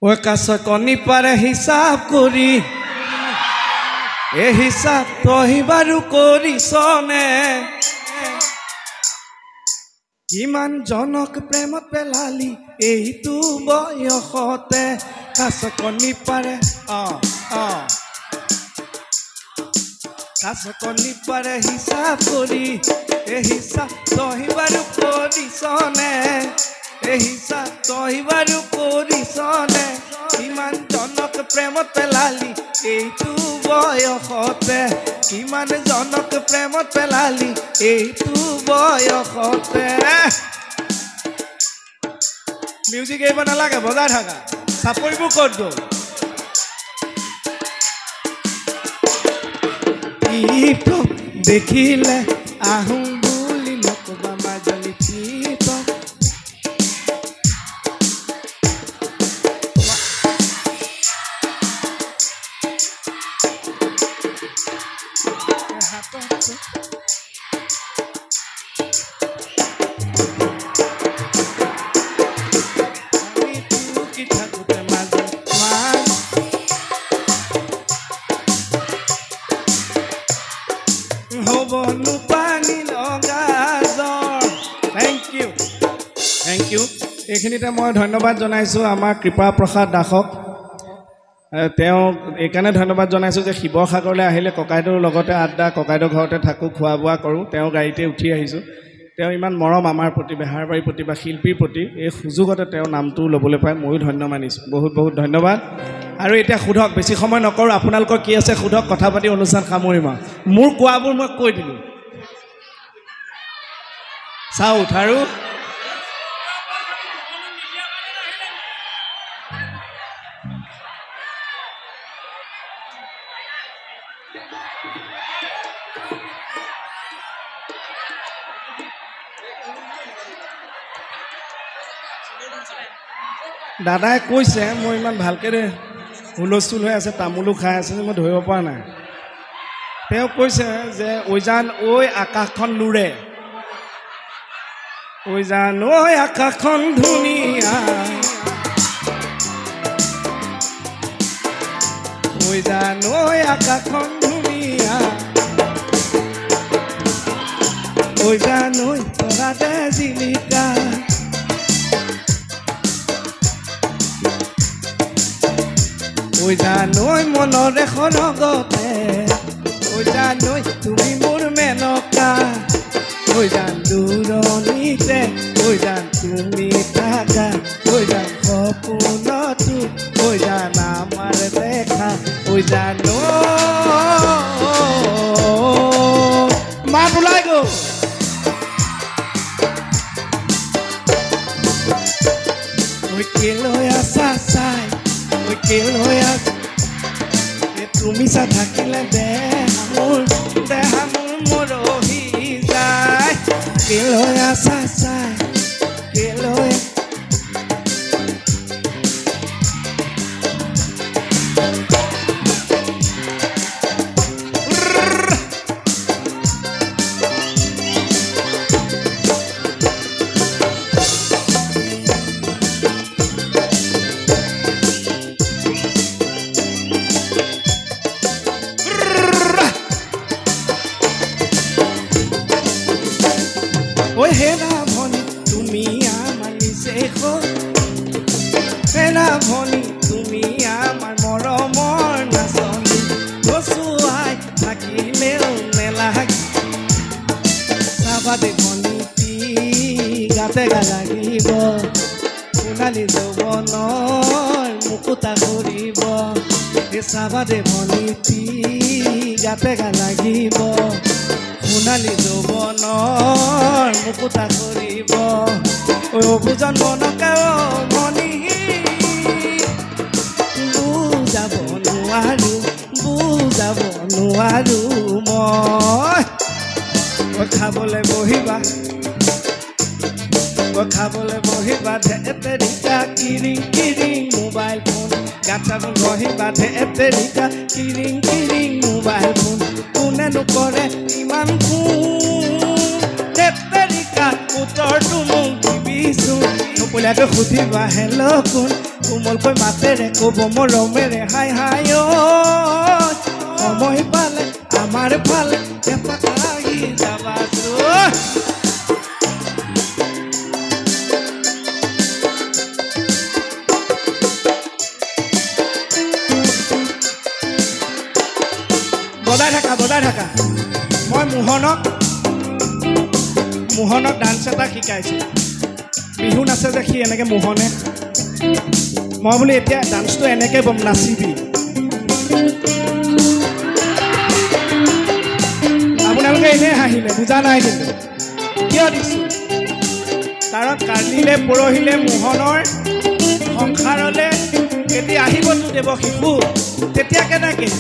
ও কাছ কণী পাৰে হিচাপ কৰি এই হিচাপ তই বাৰু কৰিছনে কিমান জনক প্ৰেমত পেলালি এইটো বয়সতে কাছ কণী পাৰে কাছ কণী পাৰে হিচাপ কৰি এই হিচাপ তই বাৰু কৰিছনে এই হিচাপ তই বাৰু কৰিছনে ইমান জনক প্ৰেমত পেলালি এইটো বয় বয়সতে কিমান জনক প্ৰেমত পেলালি এইটো বয়সতে মিউজিক এইব নালাগে বজাই থাকা চাপৰিবোৰ ক'ত গ'ল দেখিলে আহোঁ বুলি নকবা মাজনী Thank you. এইখিনিতে মই ধন্যবাদ জনাইছোঁ আমাৰ কৃপা প্ৰসাদ দাসক তেওঁ এইকাৰণে ধন্যবাদ জনাইছোঁ যে শিৱসাগৰলৈ আহিলে ককাইদেউৰ লগতে আড্ডা ককাইদেউৰ ঘৰতে থাকোঁ খোৱা বোৱা কৰোঁ তেওঁ গাড়ীতে উঠি আহিছোঁ তেওঁ ইমান মৰম আমাৰ প্ৰতি বেহাৰবাৰীৰ প্ৰতি বা শিল্পীৰ প্ৰতি এই সুযোগতে তেওঁৰ নামটো ল'বলৈ পাই ময়ো ধন্য মানিছোঁ বহুত বহুত ধন্যবাদ আৰু এতিয়া সোধক বেছি সময় নকৰোঁ আপোনালোকৰ কি আছে সোধক কথা পাতি অনুষ্ঠান সামৰিম মোৰ কোৱাবোৰ মই কৈ দিলোঁ চাউথ আৰু দাদাই কৈছে মই ইমান ভালকৈ হুলস্থুল হৈ আছে তামোলো খাই আছে মই ধৰিব পৰা নাই তেওঁ কৈছে যে ঐজান ঐ আকাশখন লুৰে ঐজান ঐ আকাশখন ধুনীয়া ঐজান ঐ আকাশখন ধুনীয়া ঐজান ঐ তৰাতে জিলিকা ঐ জানৈ মনৰে সৰগতে ঐ জানৈ তুমি মোৰ মেনকা ঐ জান দূৰণিতে ঐ জান তুমি থাকা ঐ জান সপোনতো ঐ জান আমাৰ দেখা ঐ জানৈ মাত ওলাই গ'ল ঐ কেলৈ আছা চাই হৈ আছে তুমি চা থাকিলে দেহা মোৰ মৰহি যায় কেলৈ আছা চাই কেলৈ ঐ হেৰা ভনী তুমি আমাৰ নিচেখ হেৰা ভনী তুমি আমাৰ মৰমৰ নাচনী গছুৱাই থাকিলেও নেলাগি চাবাদে ভনী পি গাতে গা লাগিব সোণালী যৌৱনৰ মুকুতা কৰিব চাবাদে ভনী পি গাতে গা লাগিব সোণালী যৌৱনৰ মুকুতা কৰিব ঐ অবুজন মনকা মনি বুজাব নোৱাৰো মই খাবলৈ বহিবা ধেতেৰিকা কিৰিং কিৰিং মোবাইল ফোন গাঁঠাব বহিবা ধেতেৰিকা কিৰিং কিৰিং মোবাইল ফোন কোনে নকৰে ইমান ধেতেৰিকা উত্তৰটো মোক দিবিচোন নকলীয়াকৈ সুধিবা হেল্ল' কোন কোমলকৈ মাতেৰে ক'ব মৰমেৰে হাই হাই সময় পালে আমাৰ ফালে এপাক আহি যাবাচোন বজাই থাকা মই মোহনক ডান্স এটা শিকাইছোঁ বিহু নাচে যে সি এনেকৈ মোহনে মই বোলো এতিয়া ডান্সটো এনেকৈ নাচিবি আপোনালোকে এনেই হাঁহিলে বুজা নাই কিন্তু কিয় দিছোঁ কাৰণ কালিলে পৰহিলে মোহনৰ সংসাৰলৈ এটি আহিবতো দেৱ শিশু তেতিয়া কেনেকৈ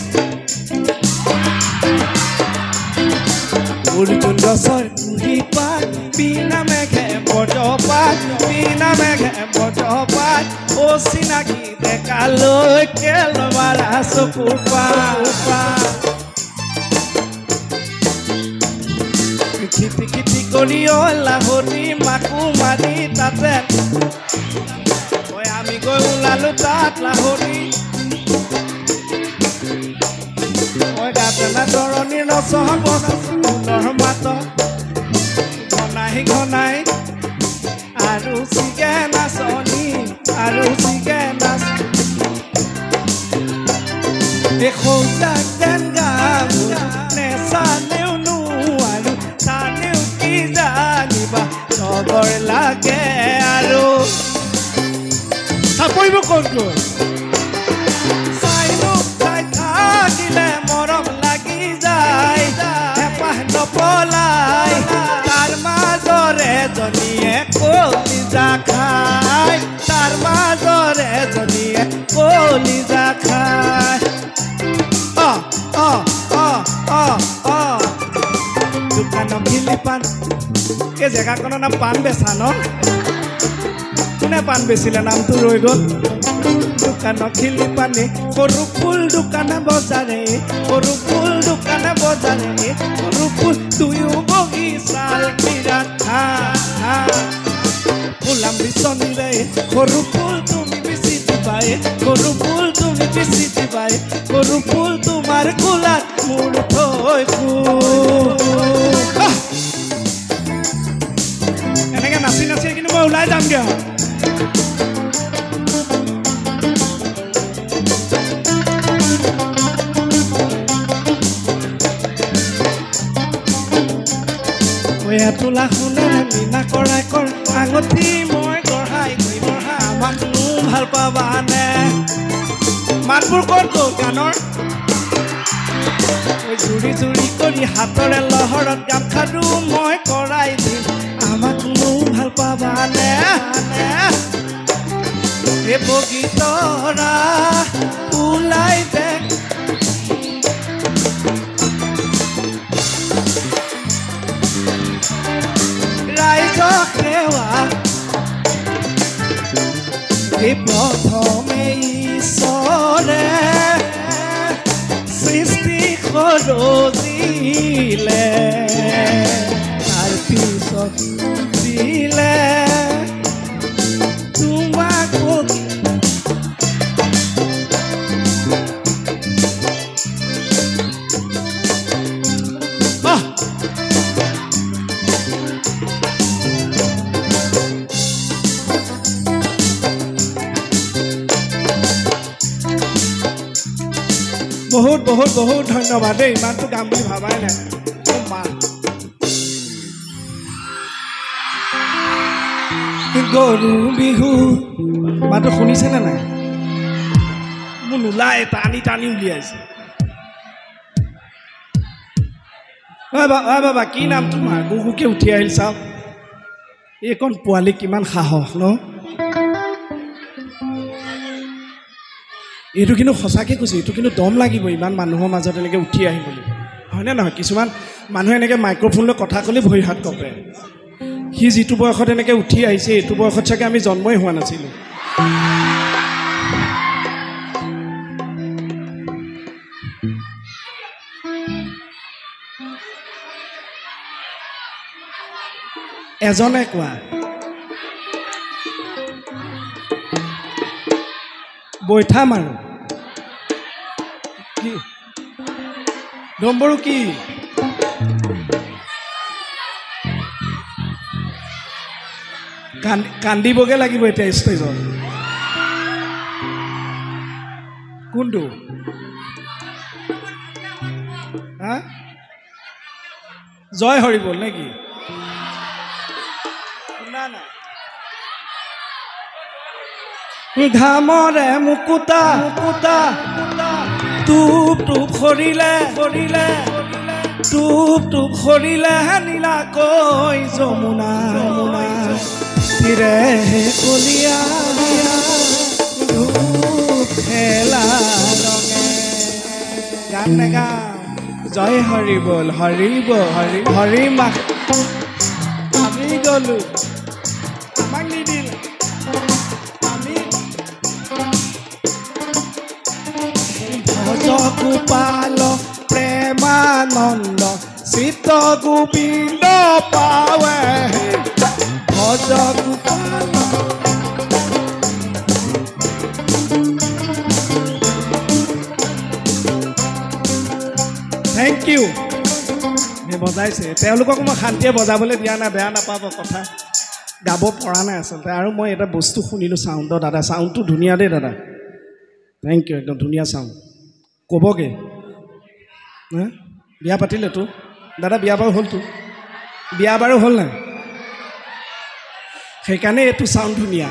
অৰ্জুন গছৰ কুঁহিপাত বিনা মেঘে বজ্ৰপাত বিনা মেঘে বজ্ৰপাত অচিনাকি ডেকালৈ কেল মাৰা চকুৰ পাত খিটি খিটি কৰি লাহৰি মাকো মাৰি তাতে আমি গৈ ওলালো তাত লাহৰি মই গাতেনা ধৰণীৰ ৰচন ফুলৰ মাত ঘনাই ঘনাই আৰু চিগে নাচনি আৰু চিগে নাচ এসৌজাক যেন গাম নেচানেও নোৱাৰো জানেও কি জানিবা লগৰ লাগে আৰু চাপৰিব কোনটো চাইনো চাই থাকিলে মৰম লাগি যায় হেঁপাহ নপলাই তাৰ মাজৰে জনীয়ে কলিজা খায় তাৰ মাজৰে জনীয়ে কলিজা খায় দোকানত ভিলি পাণ এই জেগাখনৰ নাম পাণ বেচা ন কোনে পাণ বেচিলে নামটো ৰৈ গ'ল দোকানত খিলি পানী সৰু ফুল দোকানে বজাৰে সৰু ফুল দোকানে বজাৰে সৰু ফুল দুয়ো বগিচাৰ বিৰাট ফুলাম বিচনীৰে সৰু ফুল তুমি বেছি দিবাই সৰু ফুল তুমি বেছি দিবাই সৰু ফুল তোমাৰ কোলাত মোৰ থৈ এনেকে নাচি নাচি কিন্তু মই ওলাই যামগৈ তোলা শুনেৰে মীনা কৰাই কৰ আঙুঠি মই গঢ়াই গৈ গঢ়া আমাকনো ভাল পাবানে মাতবোৰ ক'ত গ'ল গানৰ জুৰি জুৰি কৰি হাতৰে লহৰত গামখাৰু মই কৰাই দিম আমাকনো ভাল পাবানে এই বগীতৰা ওলাই দেখ প্ৰথমে ঈশ্বৰে সৃষ্টি কৰিলে তাৰ পিছত দিলে তোমাক বহুত বহুত বহুত ধন্যবাদ দেই ইমানটো গাম বুলি ভাবাই নাই গৰু বিহু মাতো শুনিছেনে নাই মোৰ নোলাই টানি টানি উলিয়াইছে বাবা কি নাম তোমাৰ গুগুকে উঠি আহিল চাওক এইকণ পোৱালি কিমান সাহস ন এইটো কিন্তু সঁচাকৈ কৈছোঁ এইটো কিন্তু দম লাগিব ইমান মানুহৰ মাজত এনেকৈ উঠি আহিবলৈ হয়নে নহয় কিছুমান মানুহে এনেকৈ মাইক্ৰফোন লৈ কথা ক'লে ভৰি হাত কঁপে সি যিটো বয়সত এনেকৈ উঠি আহিছে এইটো বয়সত চাগে আমি জন্মই হোৱা নাছিলোঁ এজনে কোৱা বৈঠা মাৰো কি নম্বৰো কি কান্দিবগে লাগিব এতিয়া ষ্টেজত কোনটো হা জয় হৰি বল নেকি না না ঘামৰে মুকুতা মুকুতা টুপ টুপ সৰিলে সৰিলে টুপ টুপ সৰিলে নীলাকৈ যমুনা তীৰে কলিয়া ধূপ খেলা ৰঙে গান নেগাওঁ জয় হৰি বল হৰি হৰি হৰি মা আমি গলো আমাক নিদিল আমি ভজ গোপাল প্ৰেমানন্দ চিত গোবিন্দ পাৱে ভজ গোপাল থেংক ইউ বজাইছে তেওঁলোকক মই শান্তিয়ে বজাবলৈ দিয়া নাই বেয়া নাপাব কথা গাব পৰা নাই আচলতে আৰু মই এটা বস্তু শুনিলোঁ চাউণ্ডত দাদা চাউণ্ডটো ধুনীয়া দেই দাদা থেংক ইউ একদম ধুনীয়া চাউণ্ড ক'বগৈ বিয়া পাতিলেতো দাদা বিয়া বাৰু হ'লতো বিয়া বাৰু হ'ল নাই সেইকাৰণে এইটো চাউণ্ড ধুনীয়া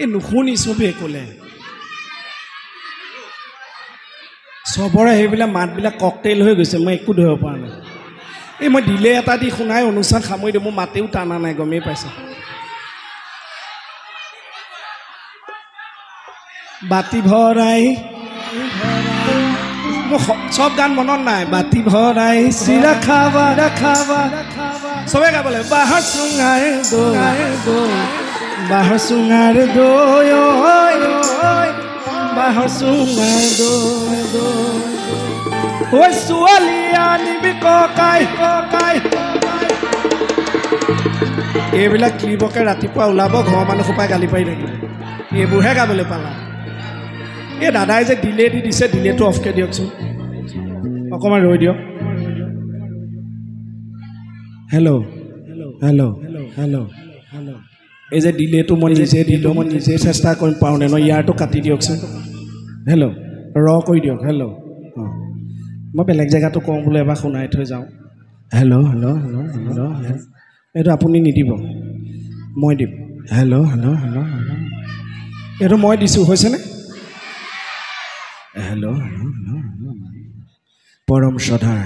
এই নুশুনি চবেই ক'লে চবৰে সেইবিলাক মাতবিলাক ককটেইল হৈ গৈছে মই একো ধৰিব পৰা নাই এই মই দিলে এটা দি শুনাই অনুষ্ঠান সামৰি দিওঁ মোৰ মাতেও টানা নাই গমেই পাইছে বাতি ভৰাই মোৰ চব গান মনত নাই বাতি ভৰাই চিৰা খাবা চবে গাব লাগে বাঁহৰ চুঙাৰ বাঁহৰ চুঙাৰ দৈ বাঁহৰ চুঙাৰ দৈ ছোৱালী আনিবি ককাই এইবিলাক ক্লিপকে ৰাতিপুৱা ওলাব ঘৰৰ মানুহ সোপাই গালি পাৰি থাকিব এইবোৰহে গাবলৈ পালা এই দাদাই যে ডিলে দি দিছে ডিলেটো অফকৈ দিয়কচোন অকণমান ৰৈ দিয়ক হেল্ল' হেল্ল' হেল্ল' হেল্ল' এই যে ডিলেটো মই নিজে দিলোঁ মই নিজে চেষ্টা কৰিম পাৰোঁনে ন ইয়াৰটো কাটি দিয়কচোন হেল্ল' কৰি দিয়ক হেল্ল' অঁ মই বেলেগ জেগাটো কওঁ বোলে এবাৰ শুনাই থৈ যাওঁ হেল্ল' এইটো আপুনি নিদিব মই দিম হেল্ল' এইটো মই দিছোঁ হৈছেনে হেল্ল' পৰম শ্ৰদ্ধাৰ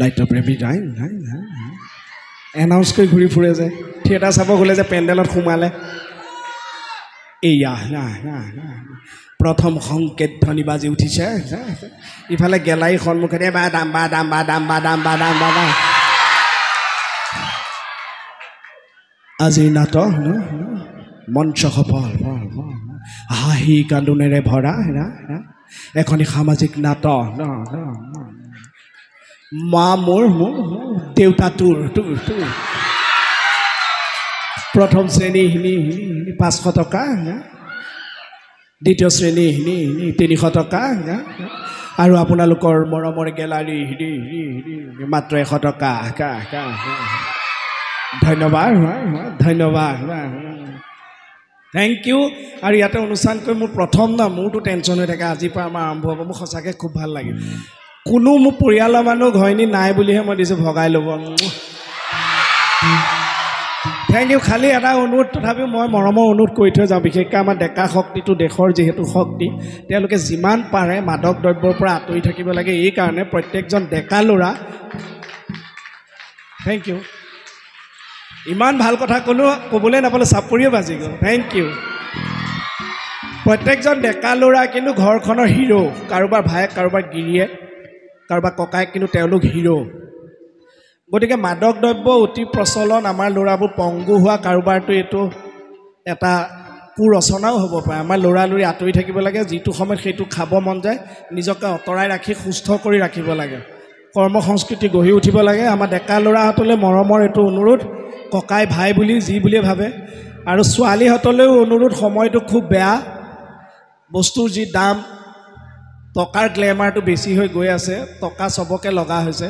নাট্যপ্ৰেমী নাই এনাউন্স কৰি ঘূৰি ফুৰে যে থিয়েটাৰ চাব গ'লে যে পেণ্ডেলত সোমালে এয়া প্ৰথম সংকেত ধ্বনি বাজি উঠিছে ইফালে গেলাৰী সন্মুখতে বাদাম আজিৰ নাটক মঞ্চ সফল হাঁহি কান্দোনেৰে ভৰা এখনি সামাজিক নাটক মা মোৰ দেউতা তোৰ প্ৰথম শ্ৰেণী 500 টকা দ্বিতীয় শ্ৰেণী 300 টকা আৰু আপোনালোকৰ মৰমৰ গেলাৰী মাত্ৰ 100 টকা ধন্যবাদ থেংক ইউ আৰু ইয়াতে অনুষ্ঠান কৰি মোৰ প্ৰথম মোৰতো টেনশ্যন হৈ থাকে আজিৰ পৰা আমাৰ আৰম্ভ হ'ব মোৰ সঁচাকৈ খুব ভাল লাগিল কোনো মোৰ পৰিয়ালৰ মানুহ ঘৈণী নাই বুলিহে মই দিছোঁ ভগাই ল'ব থেংক ইউ খালি এটা অনুৰোধ তথাপিও মই মৰমৰ অনুৰোধ কৰি থৈ যাওঁ বিশেষকৈ আমাৰ ডেকা শক্তিটো দেশৰ যিহেতু শক্তি তেওঁলোকে যিমান পাৰে মাদক দ্ৰব্যৰ পৰা আঁতৰি থাকিব লাগে এইকাৰণে প্ৰত্যেকজন ডেকা ল'ৰা থেংক ইউ ইমান ভাল কথা ক'বলৈ নাপালোঁ চাপৰিয়ে বাজি গ'ল থেংক ইউ প্ৰত্যেকজন ডেকা ল'ৰা কিন্তু ঘৰখনৰ হিৰো কাৰোবাৰ ভায়েক কাৰোবাৰ গিৰিয়েক কাৰোবাৰ ককায়েক কিন্তু তেওঁলোক হিৰো গতিকে মাদক দ্ৰব্য অতি প্ৰচলন আমাৰ ল'ৰাবোৰ পংগু হোৱা কাৰোবাৰটো এইটো এটা কুৰচনাও হ'ব পাৰে আমাৰ ল'ৰালৰি আঁতৰি থাকিব লাগে যিটো সময়ত সেইটো খাব মন যায় নিজকে আঁতৰাই ৰাখি সুস্থ কৰি ৰাখিব লাগে কৰ্ম সংস্কৃতি গঢ়ি উঠিব লাগে আমাৰ ডেকা ল'ৰাহঁতলৈ মৰমৰ এইটো অনুৰোধ ককাই ভাই বুলি যি বুলিয়ে ভাবে আৰু ছোৱালীহঁতলৈও অনুৰোধ সময়টো খুব বেয়া বস্তুৰ যি দাম টকাৰ গ্লেমাৰটো বেছি হৈ গৈ আছে টকা চবকে লগা হৈছে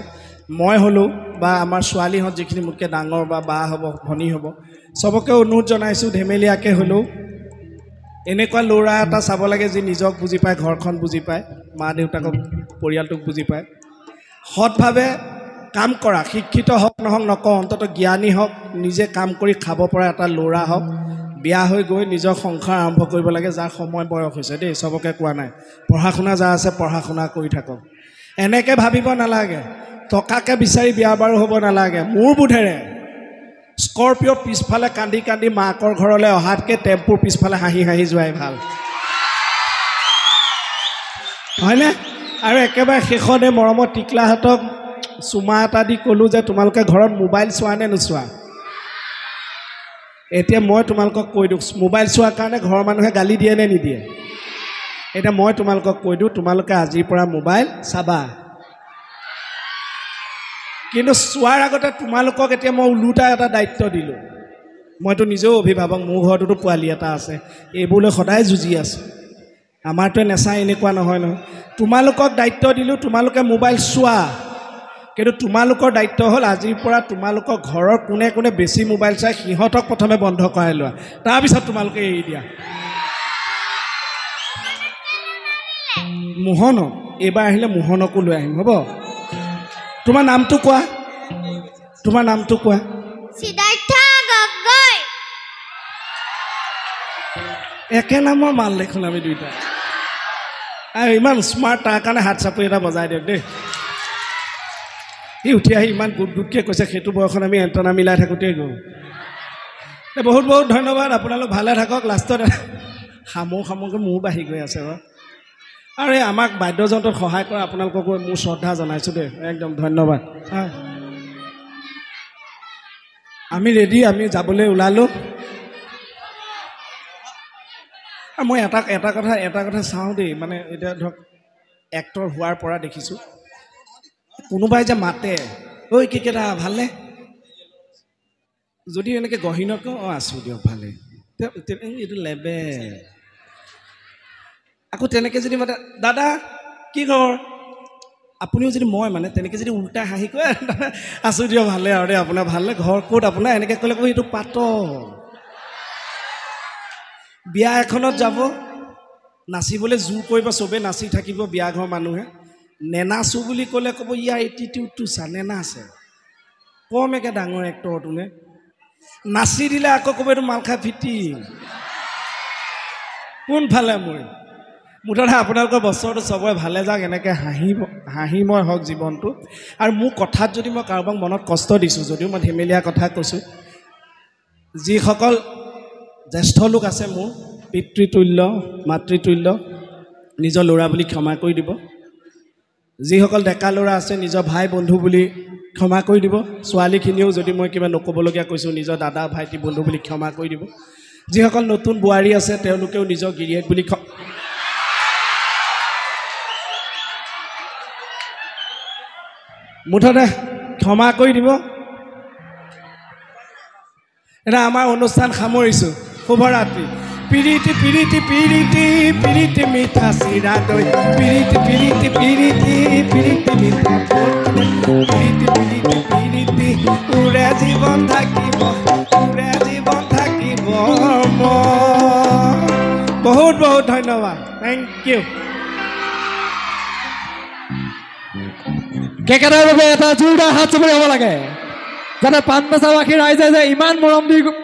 মই হ'লোঁ বা আমাৰ ছোৱালীহঁত যিখিনি মোতকৈ ডাঙৰ বা হ'ব ভনী হ'ব চবকে অনুৰোধ জনাইছোঁ ধেমেলীয়াকৈ হ'লেও এনেকুৱা ল'ৰা এটা চাব লাগে যি নিজক বুজি পায় ঘৰখন বুজি পায় মা দেউতাকক পৰিয়ালটোক বুজি পায় সৎভাৱে কাম কৰা শিক্ষিত হওক নহওক নকওঁ অন্তত জ্ঞানী হওক নিজে কাম কৰি খাব পৰা এটা ল'ৰা হওক বিয়া হৈ গৈ নিজৰ সংসাৰ আৰম্ভ কৰিব লাগে যাৰ সময় বয়স হৈছে দেই চবকে কোৱা নাই পঢ়া শুনা যাৰ আছে পঢ়া শুনা কৰি থাকক এনেকৈ ভাবিব নালাগে টকাকে বিচাৰি বিয়া বাৰু হ'ব নালাগে মোৰ বোধেৰে স্কৰপিঅ' পিছফালে কান্দি কান্দি মাকৰ ঘৰলৈ অহাতকৈ টেম্পুৰ পিছফালে হাঁহি হাঁহি যোৱাই ভাল হয়নে আৰু একেবাৰে শেষতে মৰমত টিকলাহঁতক চুমা এটা দি ক'লোঁ যে তোমালোকে ঘৰত মোবাইল চোৱা নে নোচোৱা এতিয়া মই তোমালোকক কৈ দিওঁ মোবাইল চোৱাৰ কাৰণে ঘৰৰ মানুহে গালি দিয়ে নে নিদিয়ে এতিয়া মই তোমালোকক কৈ দিওঁ তোমালোকে আজিৰ পৰা মোবাইল চাবা কিন্তু চোৱাৰ আগতে তোমালোকক এতিয়া মই ওলোটা এটা দায়িত্ব দিলোঁ মইতো নিজেও অভিভাৱক মোৰ ঘৰটোতো পোৱালি এটা আছে এইবোৰলৈ সদায় যুঁজি আছোঁ আমাৰতো নেচাই এনেকুৱা নহয় নহয় তোমালোকক দায়িত্ব দিলোঁ তোমালোকে মোবাইল চোৱা কিন্তু তোমালোকৰ দায়িত্ব হ'ল আজিৰ পৰা তোমালোকৰ ঘৰৰ কোনে কোনে বেছি মোবাইল চাই সিহঁতক প্ৰথমে বন্ধ কৰাই লোৱা তাৰপিছত তোমালোকে এৰি দিয়া মোহনক এইবাৰ আহিলে মোহনকো লৈ আহিম হ'ব তোমাৰ নামটো কোৱা সিদ্ধাৰ্থ গগৈ একে নামৰ মাল দেখোন আমি দুইটা আৰু ইমান স্মাৰ্ট তাৰ কাৰণে হাত চাপৰি এটা বজাই দিয়ক দেই সি উঠি আহি ইমান গুট গুটকৈ কৈছে সেইটো বয়সত আমি এণ্টনা মিলাই থাকোঁতেই গ'ল বহুত বহুত ধন্যবাদ আপোনালোক ভালে থাকক লাষ্টত সামৰকৈ মোৰ বাঢ়ি গৈ আছে বাৰু আৰু এই আমাক বাদ্যযন্ত্ৰত সহায় কৰা আপোনালোককো মোৰ শ্ৰদ্ধা জনাইছোঁ দেই একদম ধন্যবাদ আমি ৰেডি আমি যাবলৈ ওলালোঁ আৰু মই এটা কথা চাওঁ দেই মানে এতিয়া ধৰক এক্টৰ হোৱাৰ পৰা দেখিছোঁ কোনোবাই যে মাতে ঐ কেইকেইটা ভালনে যদি এনেকৈ গহীনক আছোঁ দিয়ক ভালে এইটো লেবেল আকৌ তেনেকৈ যদি মাতে দাদা কি খবৰ আপুনিও যদি মই মানে তেনেকৈ যদি উল্টাই হাঁহি কয় আছোঁ দিয়ক ভালে আৰু দেই আপোনাৰ ভালনে ঘৰ ক'ত আপোনাৰ এনেকৈ ক'লে ক'ব এইটো পাতল বিয়া এখনত যাব নাচিবলৈ জোৰ কৰিব চবেই নাচি থাকিব বিয়া ঘৰ মানুহে নেনাচো বুলি ক'লে ক'ব ইয়াৰ এটিটিউডটো চা নেনাচে কম একে ডাঙৰ এক্টৰটোনে নাচি দিলে আকৌ ক'ব এইটো মালখা ফিটি কোনফালে মোৰ মুঠতে আপোনালোকৰ বছৰটো চবৰে ভালে যাওক এনেকৈ হাঁহিময় হওক জীৱনটো আৰু মোৰ কথাত যদি মই কাৰোবাক মনত কষ্ট দিছোঁ যদিও মই ধেমেলীয়া কথা কৈছোঁ যিসকল জ্যেষ্ঠ লোক আছে মোৰ পিতৃতুল্য মাতৃতুল্য নিজৰ ল'ৰা বুলি ক্ষমা কৰি দিব যিসকল ডেকা ল'ৰা আছে নিজৰ ভাই বন্ধু বুলি ক্ষমা কৰি দিব ছোৱালীখিনিও যদি মই কিবা নক'বলগীয়া কৈছোঁ নিজৰ দাদা ভাইটি বন্ধু বুলি ক্ষমা কৰি দিব যিসকল নতুন বোৱাৰী আছে তেওঁলোকেও নিজৰ গিৰিয়েক বুলি মুঠতে ক্ষমা কৰি দিব এটা আমাৰ অনুষ্ঠান সামৰিছোঁ শুভৰাত্ৰি পিৰিতি পিৰিতি পিৰিতি পিৰিতি মিঠা চিৰা দৈ পিৰিতি পিৰিতি পিৰিতি পিৰিতি মিঠা পিৰিতি পিৰিতি পিৰিতি উৰে জীৱন থাকিব বহুত বহুত ধন্যবাদ থেংক ইউ কেকেটাৰ বাবে এটা জোৰদাৰ হাত চাপৰি হ'ব লাগে যাতে পাণবজাৰবাসী ৰাইজে যে ইমান মৰম দি